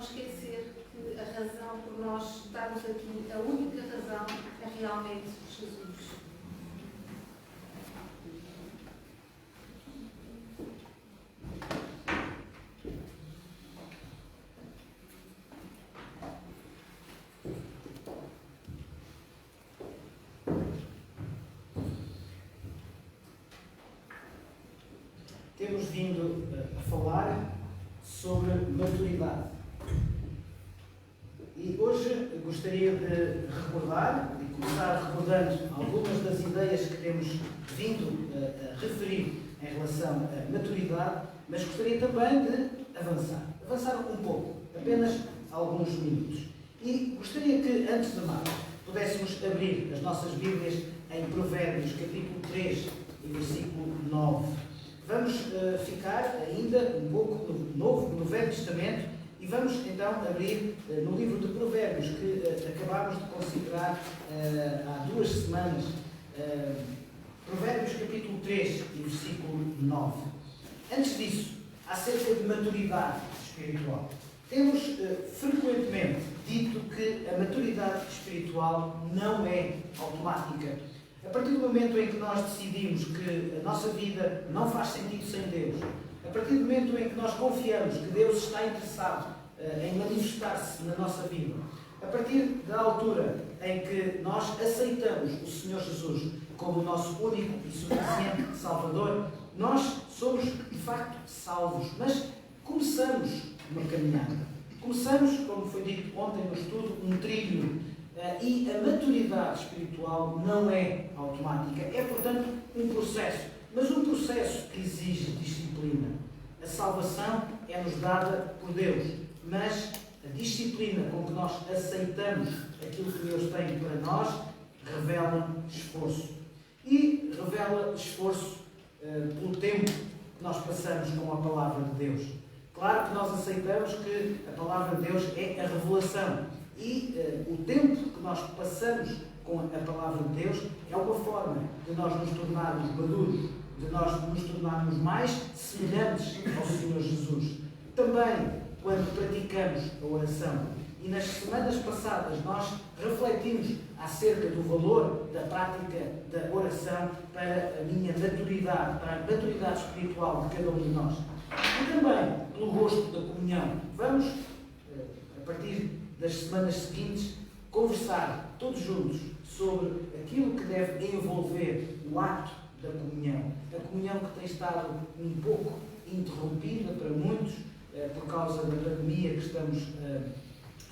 esquecer que a razão por nós estarmos aqui, a única razão, é realmente Jesus. Temos vindo a falar sobre maturidade. E hoje gostaria de recordar, e começar recordando algumas das ideias que temos vindo a referir em relação à maturidade, mas gostaria também de avançar um pouco, apenas alguns minutos. E gostaria que, antes de mais, pudéssemos abrir as nossas Bíblias em Provérbios, capítulo 3 e versículo 9. Vamos ficar ainda um pouco no Velho Testamento e vamos então abrir no livro de Provérbios, que acabámos de considerar há 2 semanas, Provérbios capítulo 3 e versículo 9. Antes disso, acerca de maturidade espiritual. Temos frequentemente dito que a maturidade espiritual não é automática. A partir do momento em que nós decidimos que a nossa vida não faz sentido sem Deus, a partir do momento em que nós confiamos que Deus está interessado em manifestar-se na nossa vida, a partir da altura em que nós aceitamos o Senhor Jesus como o nosso único e suficiente Salvador, nós somos de facto salvos, mas começamos uma caminhada. Começamos, como foi dito ontem no estudo, um trilho. E a maturidade espiritual não é automática. É, portanto, um processo. Mas um processo que exige disciplina. A salvação é-nos dada por Deus. Mas a disciplina com que nós aceitamos aquilo que Deus tem para nós revela esforço. E revela esforço pelo tempo que nós passamos com a Palavra de Deus. Claro que nós aceitamos que a Palavra de Deus é a revelação. E o tempo que nós passamos com a Palavra de Deus é uma forma de nós nos tornarmos maduros, de nós nos tornarmos mais semelhantes ao Senhor Jesus. Também, quando praticamos a oração, e nas semanas passadas nós refletimos acerca do valor da prática da oração para a minha maturidade, para a maturidade espiritual de cada um de nós. E também pelo gosto da comunhão. Vamos, a partir das semanas seguintes, conversar todos juntos sobre aquilo que deve envolver o ato da comunhão. A comunhão que tem estado um pouco interrompida para muitos por causa da pandemia que estamos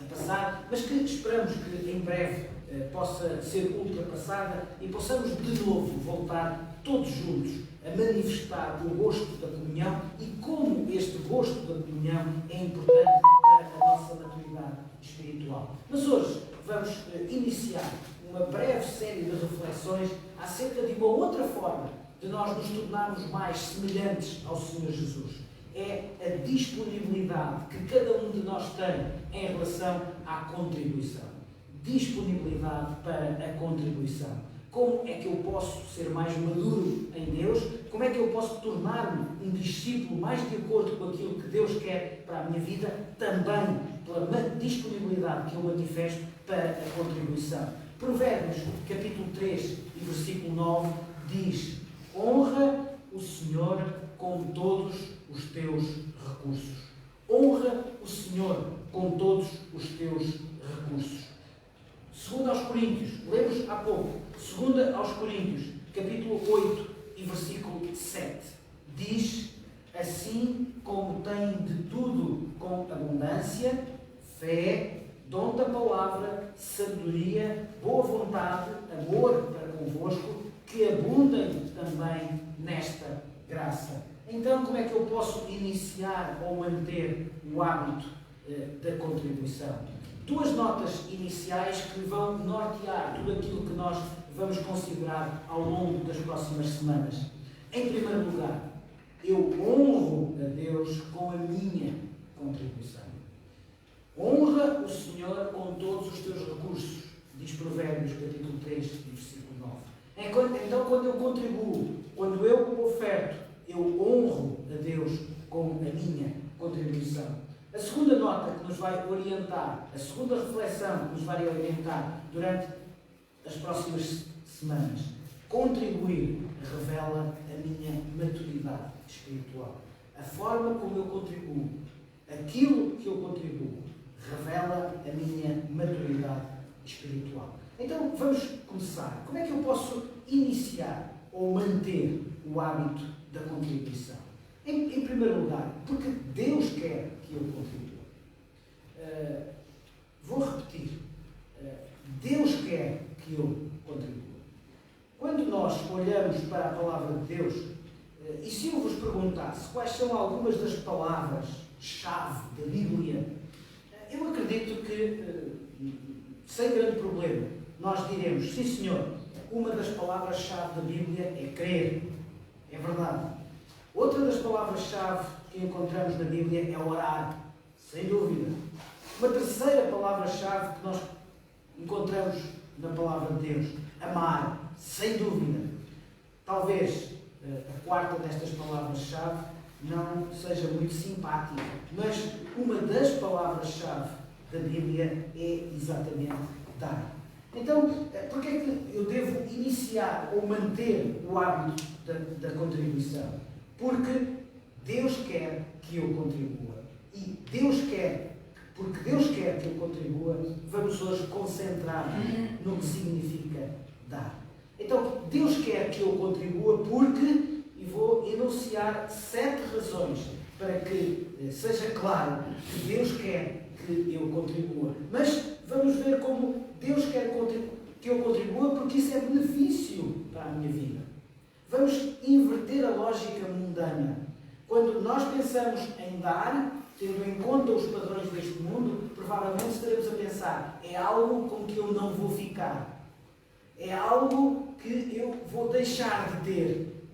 a passar, mas que esperamos que em breve possa ser ultrapassada e possamos de novo voltar todos juntos a manifestar o gosto da comunhão e como este gosto da comunhão é importante para a nossa maturidade espiritual. Mas hoje vamos iniciar uma breve série de reflexões acerca de uma outra forma de nós nos tornarmos mais semelhantes ao Senhor Jesus. É a disponibilidade que cada um de nós tem em relação à contribuição. Disponibilidade para a contribuição. Como é que eu posso ser mais maduro em Deus? Como é que eu posso tornar-me um discípulo mais de acordo com aquilo que Deus quer para a minha vida? Também pela disponibilidade que eu manifesto para a contribuição. Provérbios, capítulo 3 e versículo 9, diz: honra o Senhor com todos os teus recursos. Honra o Senhor com todos os teus recursos. Segundo aos Coríntios, lemos há pouco, segundo aos Coríntios, capítulo 8 e versículo 7, diz: assim como tem de tudo com abundância, fé, dom da palavra, sabedoria, boa vontade, amor para convosco, que abundem também nesta graça. Então, como é que eu posso iniciar ou manter o hábito da contribuição? 2 notas iniciais que vão nortear tudo aquilo que nós vamos considerar ao longo das próximas semanas. Em primeiro lugar, eu honro a Deus com a minha contribuição. Honra o Senhor com todos os teus recursos, diz Provérbios capítulo 3, versículo 9. Então, quando eu contribuo, quando eu oferto, eu honro a Deus com a minha contribuição. A segunda nota que nos vai orientar, a segunda reflexão que nos vai orientar durante as próximas semanas, contribuir revela a minha maturidade espiritual. A forma como eu contribuo, aquilo que eu contribuo, revela a minha maturidade espiritual. Então, vamos começar. Como é que eu posso iniciar ou manter o hábito da contribuição? Em primeiro lugar, porque Deus quer que eu contribua. Vou repetir. Deus quer que eu contribua. Quando nós olhamos para a palavra de Deus, e se eu vos perguntasse quais são algumas das palavras-chave da Bíblia, eu acredito que, sem grande problema, nós diremos, sim senhor, uma das palavras-chave da Bíblia é crer. É verdade. Outra das palavras-chave que encontramos na Bíblia é orar. Sem dúvida. Uma terceira palavra-chave que nós encontramos na palavra de Deus, amar. Sem dúvida. Talvez a quarta destas palavras-chave não seja muito simpática, mas uma das palavras-chave da Bíblia é exatamente dar. Então, por que é que eu devo iniciar ou manter o hábito da contribuição? Porque Deus quer que eu contribua. E porque Deus quer que eu contribua, vamos hoje concentrar no que significa dar. Então, Deus quer que eu contribua porque, e vou enunciar 7 razões para que seja claro que Deus quer que eu contribua. Mas vamos ver como Deus quer que eu contribua, porque isso é benefício para a minha vida. Vamos inverter a lógica mundana. Quando nós pensamos em dar, tendo em conta os padrões deste mundo, provavelmente estaremos a pensar, é algo com que eu não vou ficar. É algo que eu vou deixar de ter.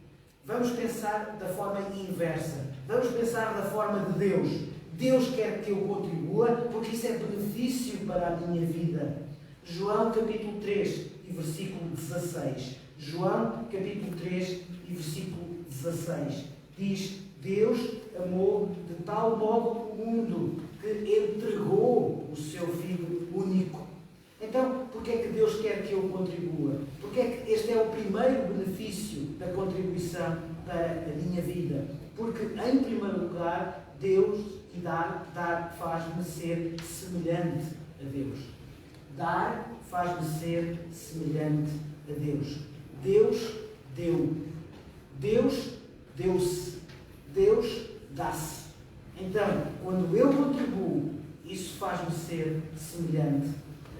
Vamos pensar da forma inversa. Vamos pensar da forma de Deus. Deus quer que eu contribua, porque isso é benefício para a minha vida. João capítulo 3 e versículo 16. João capítulo 3 e versículo 16. Diz, Deus amou de tal modo o mundo que entregou o seu Filho único. Então, porque é que Deus quer que eu contribua? Porque é que este é o primeiro benefício da contribuição para a minha vida? Porque, em primeiro lugar, Deus e dar faz-me ser semelhante a Deus. Dar faz-me ser semelhante a Deus. Deus deu. Deus deu-se. Deus dá-se. Então, quando eu contribuo, isso faz-me ser semelhante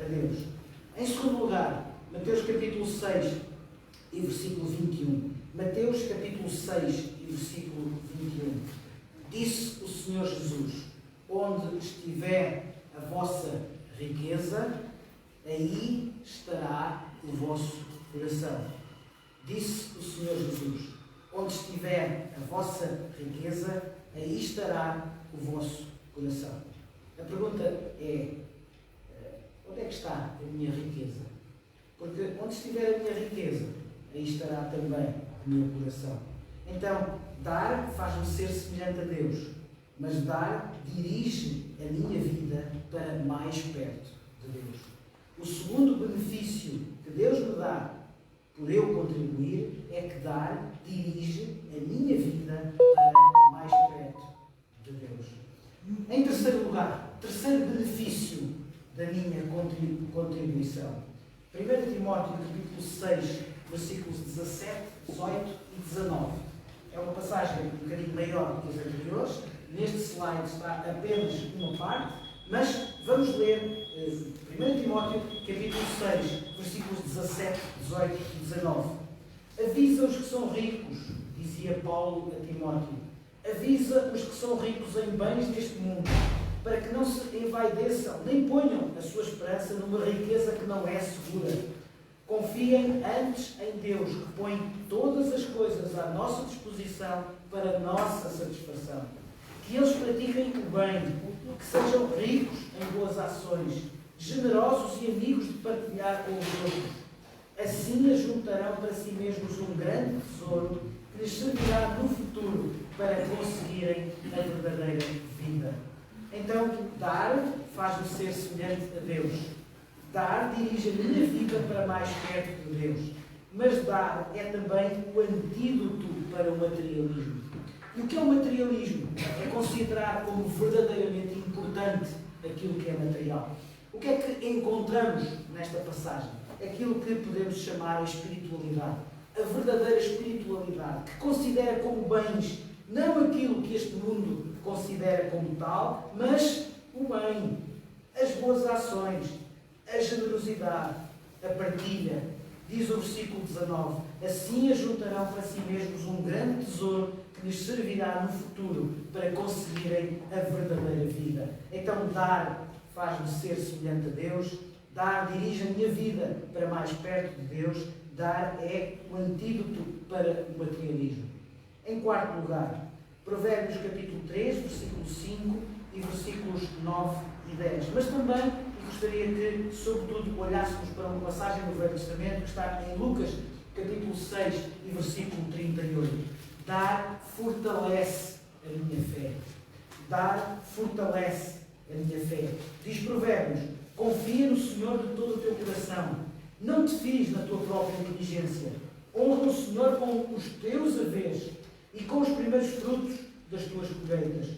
a Deus. Em segundo lugar, Mateus capítulo 6 e versículo 21. Mateus capítulo 6 e versículo 21. Disse o Senhor Jesus, onde estiver a vossa riqueza, aí estará o vosso coração. Disse o Senhor Jesus, onde estiver a vossa riqueza, aí estará o vosso coração. A pergunta é, onde é que está a minha riqueza? Porque onde estiver a minha riqueza, aí estará também o meu coração. Então, dar faz-me ser semelhante a Deus, mas dar dirige a minha vida para mais perto de Deus. O segundo benefício que Deus me dá por eu contribuir é que dar dirige a minha vida para mais perto de Deus. Em terceiro lugar, terceiro benefício da minha contribuição. 1 Timóteo capítulo 6, versículos 17, 18 e 19. É uma passagem um bocadinho maior que as anteriores. Neste slide está apenas uma parte, mas vamos ler 1 Timóteo capítulo 6, versículos 17, 18 e 19. Avisa os que são ricos, dizia Paulo a Timóteo. Avisa os que são ricos em bens deste mundo, para que não se envaideçam, nem ponham a sua esperança numa riqueza que não é segura. Confiem antes em Deus, que põe todas as coisas à nossa disposição para a nossa satisfação. Que eles pratiquem o bem, que sejam ricos em boas ações, generosos e amigos de partilhar com os outros. Assim ajuntarão para si mesmos um grande tesouro que lhes servirá no futuro para conseguirem a verdadeira vida. Então, faz-me ser semelhante a Deus. Dar dirige a minha vida para mais perto de Deus. Mas dar é também o antídoto para o materialismo. E o que é o materialismo? É considerar como verdadeiramente importante aquilo que é material. O que é que encontramos nesta passagem? Aquilo que podemos chamar a espiritualidade. A verdadeira espiritualidade, que considera como bens não aquilo que este mundo considera como tal, mas o bem, as boas ações, a generosidade, a partilha. Diz o versículo 19: assim ajuntarão para si mesmos um grande tesouro que lhes servirá no futuro para conseguirem a verdadeira vida. Então, dar faz-me ser semelhante a Deus, dar dirige a minha vida para mais perto de Deus, dar é o antídoto para o materialismo. Em quarto lugar, Provérbios capítulo 3, versículo 5 e versículos 9 e 10. Mas também gostaria que, sobretudo, olhássemos para uma passagem do Velho Testamento que está em Lucas capítulo 6 e versículo 38. Dar fortalece a minha fé. Dar fortalece a minha fé. Diz Provérbios: confia no Senhor de todo o teu coração. Não te fies na tua própria inteligência. Honra o Senhor com os teus haveres e com os primeiros frutos das tuas colheitas.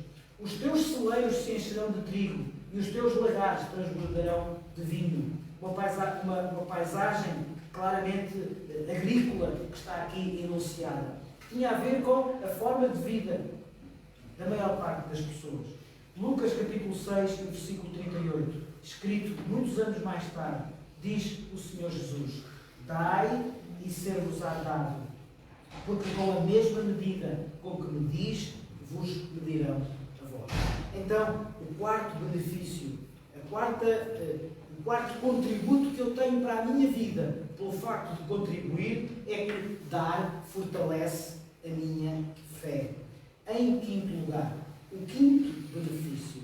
Os teus celeiros se encherão de trigo e os teus lagares transbordarão de vinho. Uma paisagem claramente agrícola que está aqui enunciada. Tinha a ver com a forma de vida da maior parte das pessoas. Lucas capítulo 6, versículo 38, escrito muitos anos mais tarde, diz o Senhor Jesus: dai e ser-vos-á dado, porque com a mesma medida com que medis, vos medirão a vós. Então, o quarto benefício, o quarto contributo que eu tenho para a minha vida, pelo facto de contribuir, é que dar fortalece a minha fé. Em quinto lugar, o quinto benefício.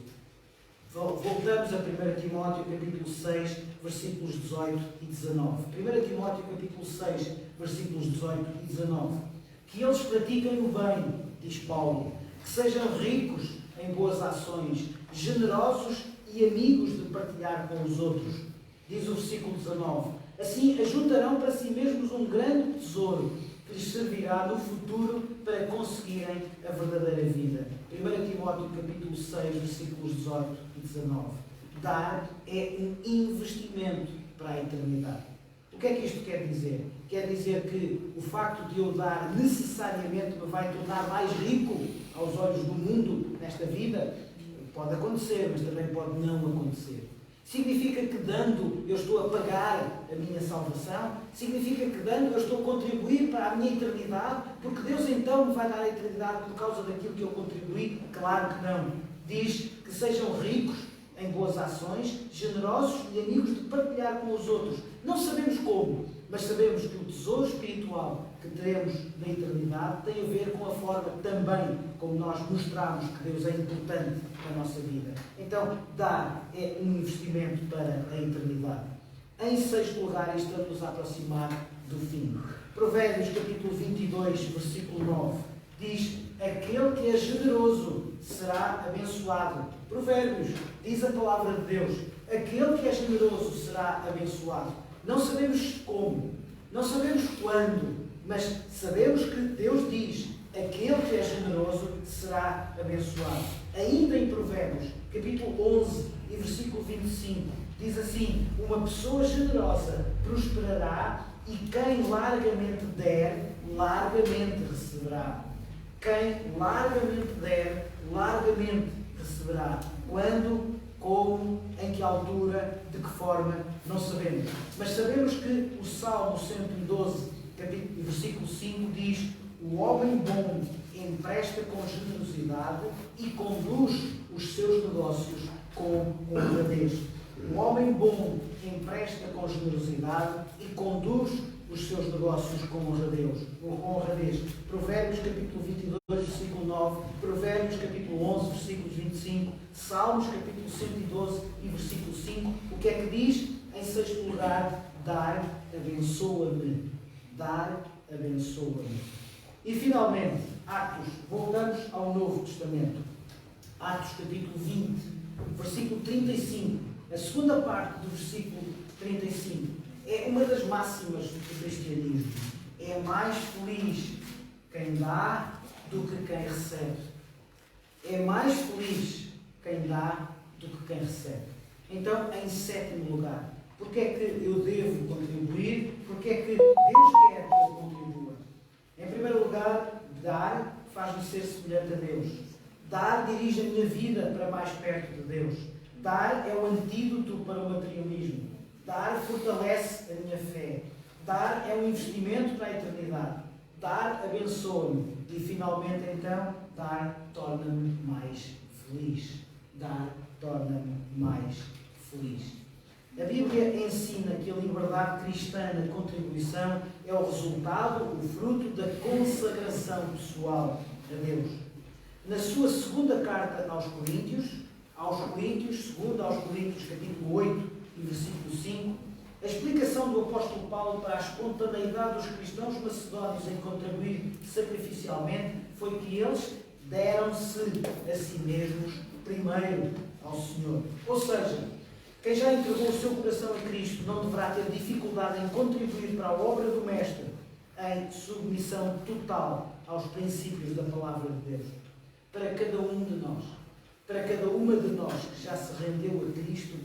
Voltamos a 1 Timóteo capítulo 6, versículos 18 e 19. 1 Timóteo capítulo 6, versículos 18 e 19. Que eles pratiquem o bem, diz Paulo, que sejam ricos em boas ações, generosos e amigos de partilhar com os outros. Diz o versículo 19. Assim ajuntarão para si mesmos um grande tesouro que lhes servirá no futuro para conseguirem a verdadeira vida. 1 Timóteo capítulo 6, versículos 18 e 19. Dar é um investimento para a eternidade. O que é que isto quer dizer? Quer dizer que o facto de eu dar necessariamente me vai tornar mais rico aos olhos do mundo nesta vida? Pode acontecer, mas também pode não acontecer. Significa que dando eu estou a pagar a minha salvação? Significa que dando eu estou a contribuir para a minha eternidade? Porque Deus então me vai dar a eternidade por causa daquilo que eu contribuí? Claro que não. Diz que sejam ricos em boas ações, generosos e amigos de partilhar com os outros. Não sabemos como, mas sabemos que o tesouro espiritual que teremos na eternidade tem a ver com a forma também como nós mostramos que Deus é importante na nossa vida. Então, dar é um investimento para a eternidade. Em sexto lugar, estamos a aproximar do fim. Provérbios capítulo 22, versículo 9, diz: aquele que é generoso será abençoado. Provérbios, diz a palavra de Deus, aquele que é generoso será abençoado. Não sabemos como, não sabemos quando, mas sabemos que Deus diz: aquele que é generoso será abençoado. Ainda em Provérbios, capítulo 11 e versículo 25, diz assim: uma pessoa generosa prosperará e quem largamente der, largamente receberá. Quem largamente der, largamente receberá. Quando, como, em que altura, de que forma, não sabemos. Mas sabemos que o Salmo 112, versículo 5, diz: o homem bom empresta com generosidade e conduz os seus negócios com honradez. O homem bom empresta com generosidade e conduz os seus negócios com honradez. Provérbios capítulo 22, versículo 9, Provérbios capítulo 11, versículos 25, Salmos capítulo 112 e versículo 5, o que é que diz? Em sexto lugar, dar, abençoa-me. Dar, abençoa-me. E finalmente, Atos, voltamos ao Novo Testamento. Atos capítulo 20, versículo 35, A segunda parte do versículo 35 é uma das máximas do cristianismo. É mais feliz quem dá do que quem recebe. É mais feliz quem dá do que quem recebe. Então, em sétimo lugar, porque é que eu devo contribuir? Porque é que Deus quer que eu contribua? Em primeiro lugar, dar faz-me ser semelhante a Deus. Dar dirige a minha vida para mais perto de Deus. Dar é o antídoto para o materialismo. Dar fortalece a minha fé. Dar é um investimento para a eternidade. Dar abençoa-me. E finalmente, então, dar torna-me mais feliz. Dar torna-me mais feliz. A Bíblia ensina que a liberdade cristã na contribuição é o resultado, o fruto da consagração pessoal a Deus. Na sua segunda carta aos Coríntios, segunda aos Coríntios, capítulo 8 e versículo 5, a explicação do apóstolo Paulo para a espontaneidade dos cristãos macedónios em contribuir sacrificialmente foi que eles deram-se a si mesmos primeiro ao Senhor. Ou seja, quem já entregou o seu coração a Cristo não deverá ter dificuldade em contribuir para a obra do Mestre em submissão total aos princípios da Palavra de Deus. Para cada um de nós, para cada uma de nós que já se rendeu a Cristo,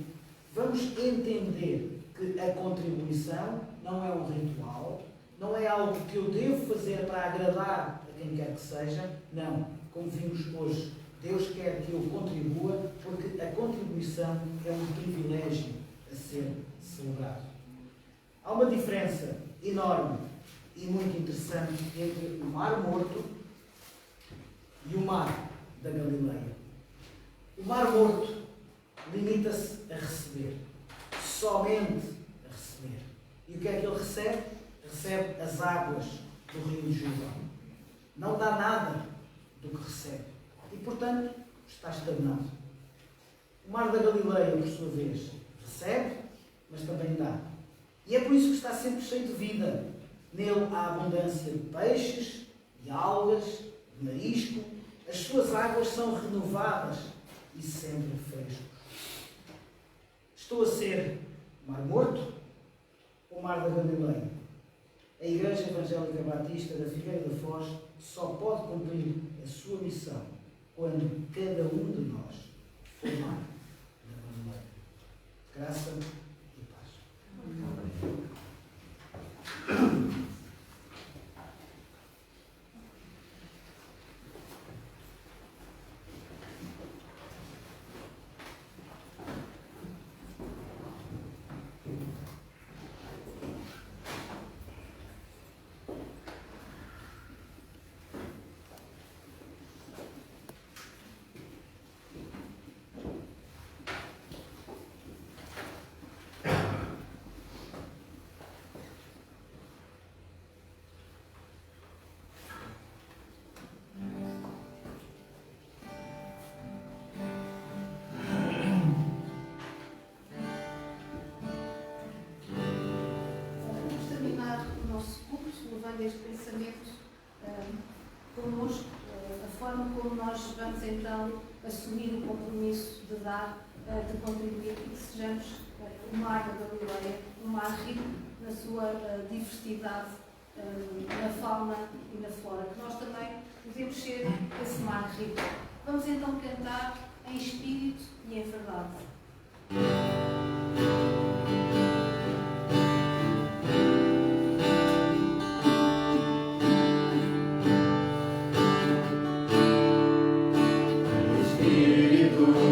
vamos entender que a contribuição não é um ritual, não é algo que eu devo fazer para agradar a quem quer que seja. Não, como vimos hoje, Deus quer que eu contribua porque a contribuição é um privilégio a ser celebrado. Há uma diferença enorme e muito interessante entre o Mar Morto e o Mar da Galileia. O Mar Morto limita-se a receber, somente a receber. E o que é que ele recebe? Recebe as águas do rio Jordão. Não dá nada do que recebe. E, portanto, está estagnado. O Mar da Galileia, por sua vez, recebe, mas também dá. E é por isso que está sempre cheio de vida. Nele há abundância de peixes, de algas, de marisco. As suas águas são renovadas e sempre frescos. Estou a ser Mar Morto ou Mar da Galileia? A Igreja Evangélica Batista da Figueira da Foz só pode cumprir a sua missão quando cada um de nós for Mar da Galileia. Graça e paz. Este pensamento connosco, a forma como nós vamos então assumir o compromisso de dar, de contribuir e que sejamos o Mar da Galileia, um mar rico na sua diversidade, na fauna e na flora, que nós também podemos ser esse mar rico. Vamos então cantar em espírito e em verdade. Espírito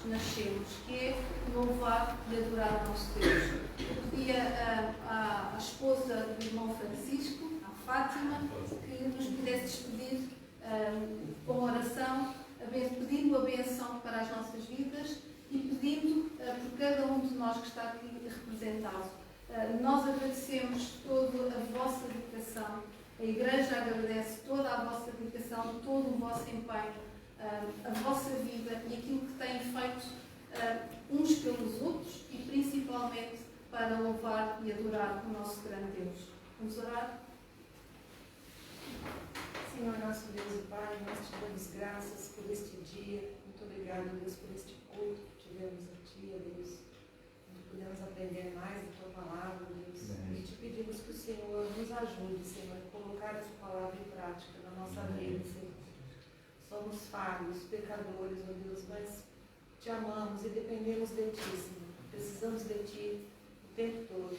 nascemos, que é louvar e adorar o nosso Deus. Eu pedi à esposa do irmão Francisco, à Fátima, que nos pudesse despedir com oração, pedindo a benção para as nossas vidas e pedindo por cada um de nós que está aqui representado. Nós agradecemos toda a vossa dedicação, a Igreja agradece toda a vossa dedicação, todo o vosso empenho, a vossa vida e aquilo que têm feito uns pelos outros e principalmente para louvar e adorar o nosso grande Deus. Vamos orar? Senhor, nosso Deus e Pai, nós te damos graças por este dia. Muito obrigado, Deus, por este culto que tivemos a Ti, Deus. Onde pudemos aprender mais da Tua palavra, Deus. E te pedimos que o Senhor nos ajude, Senhor, a colocar essa palavra em prática na nossa vida, Senhor. Somos falhos, pecadores, ó Deus, mas te amamos e dependemos de Ti, Senhor. Precisamos de Ti o tempo todo.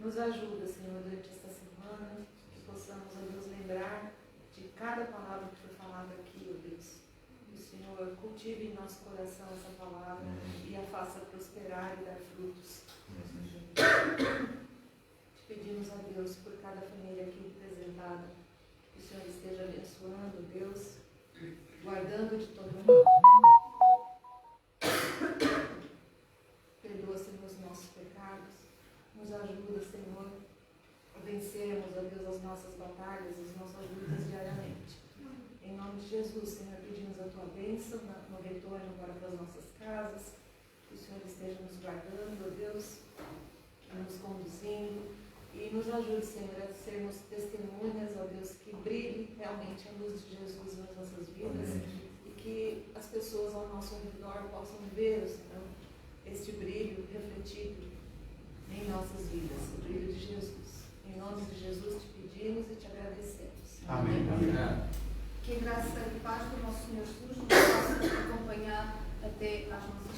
Nos ajuda, Senhor, durante esta semana, que possamos, ó Deus, lembrar de cada palavra que foi falada aqui, ó Deus. Que o Senhor cultive em nosso coração essa palavra e a faça prosperar e dar frutos. Te pedimos a Deus por cada família aqui representada, que o Senhor esteja abençoando, Deus, guardando de todo mal. Perdoa, Senhor, os nossos pecados. Nos ajuda, Senhor, a vencermos, ó Deus, as nossas batalhas, as nossas lutas diariamente. Em nome de Jesus, Senhor, pedimos a Tua bênção no retorno agora para as nossas casas. Que o Senhor esteja nos guardando, ó Deus, nos conduzindo. E nos ajude, Senhor, a sermos testemunhas, ó Deus, que brilhe realmente a luz de Jesus nas nossas vidas. Amém. E que as pessoas ao nosso redor possam ver, Senhor, este brilho refletido em nossas vidas, o brilho de Jesus. Em nome de Jesus te pedimos e te agradecemos. Amém. Amém. Que a graça e paz do nosso Senhor Jesus nos possa acompanhar até às nossas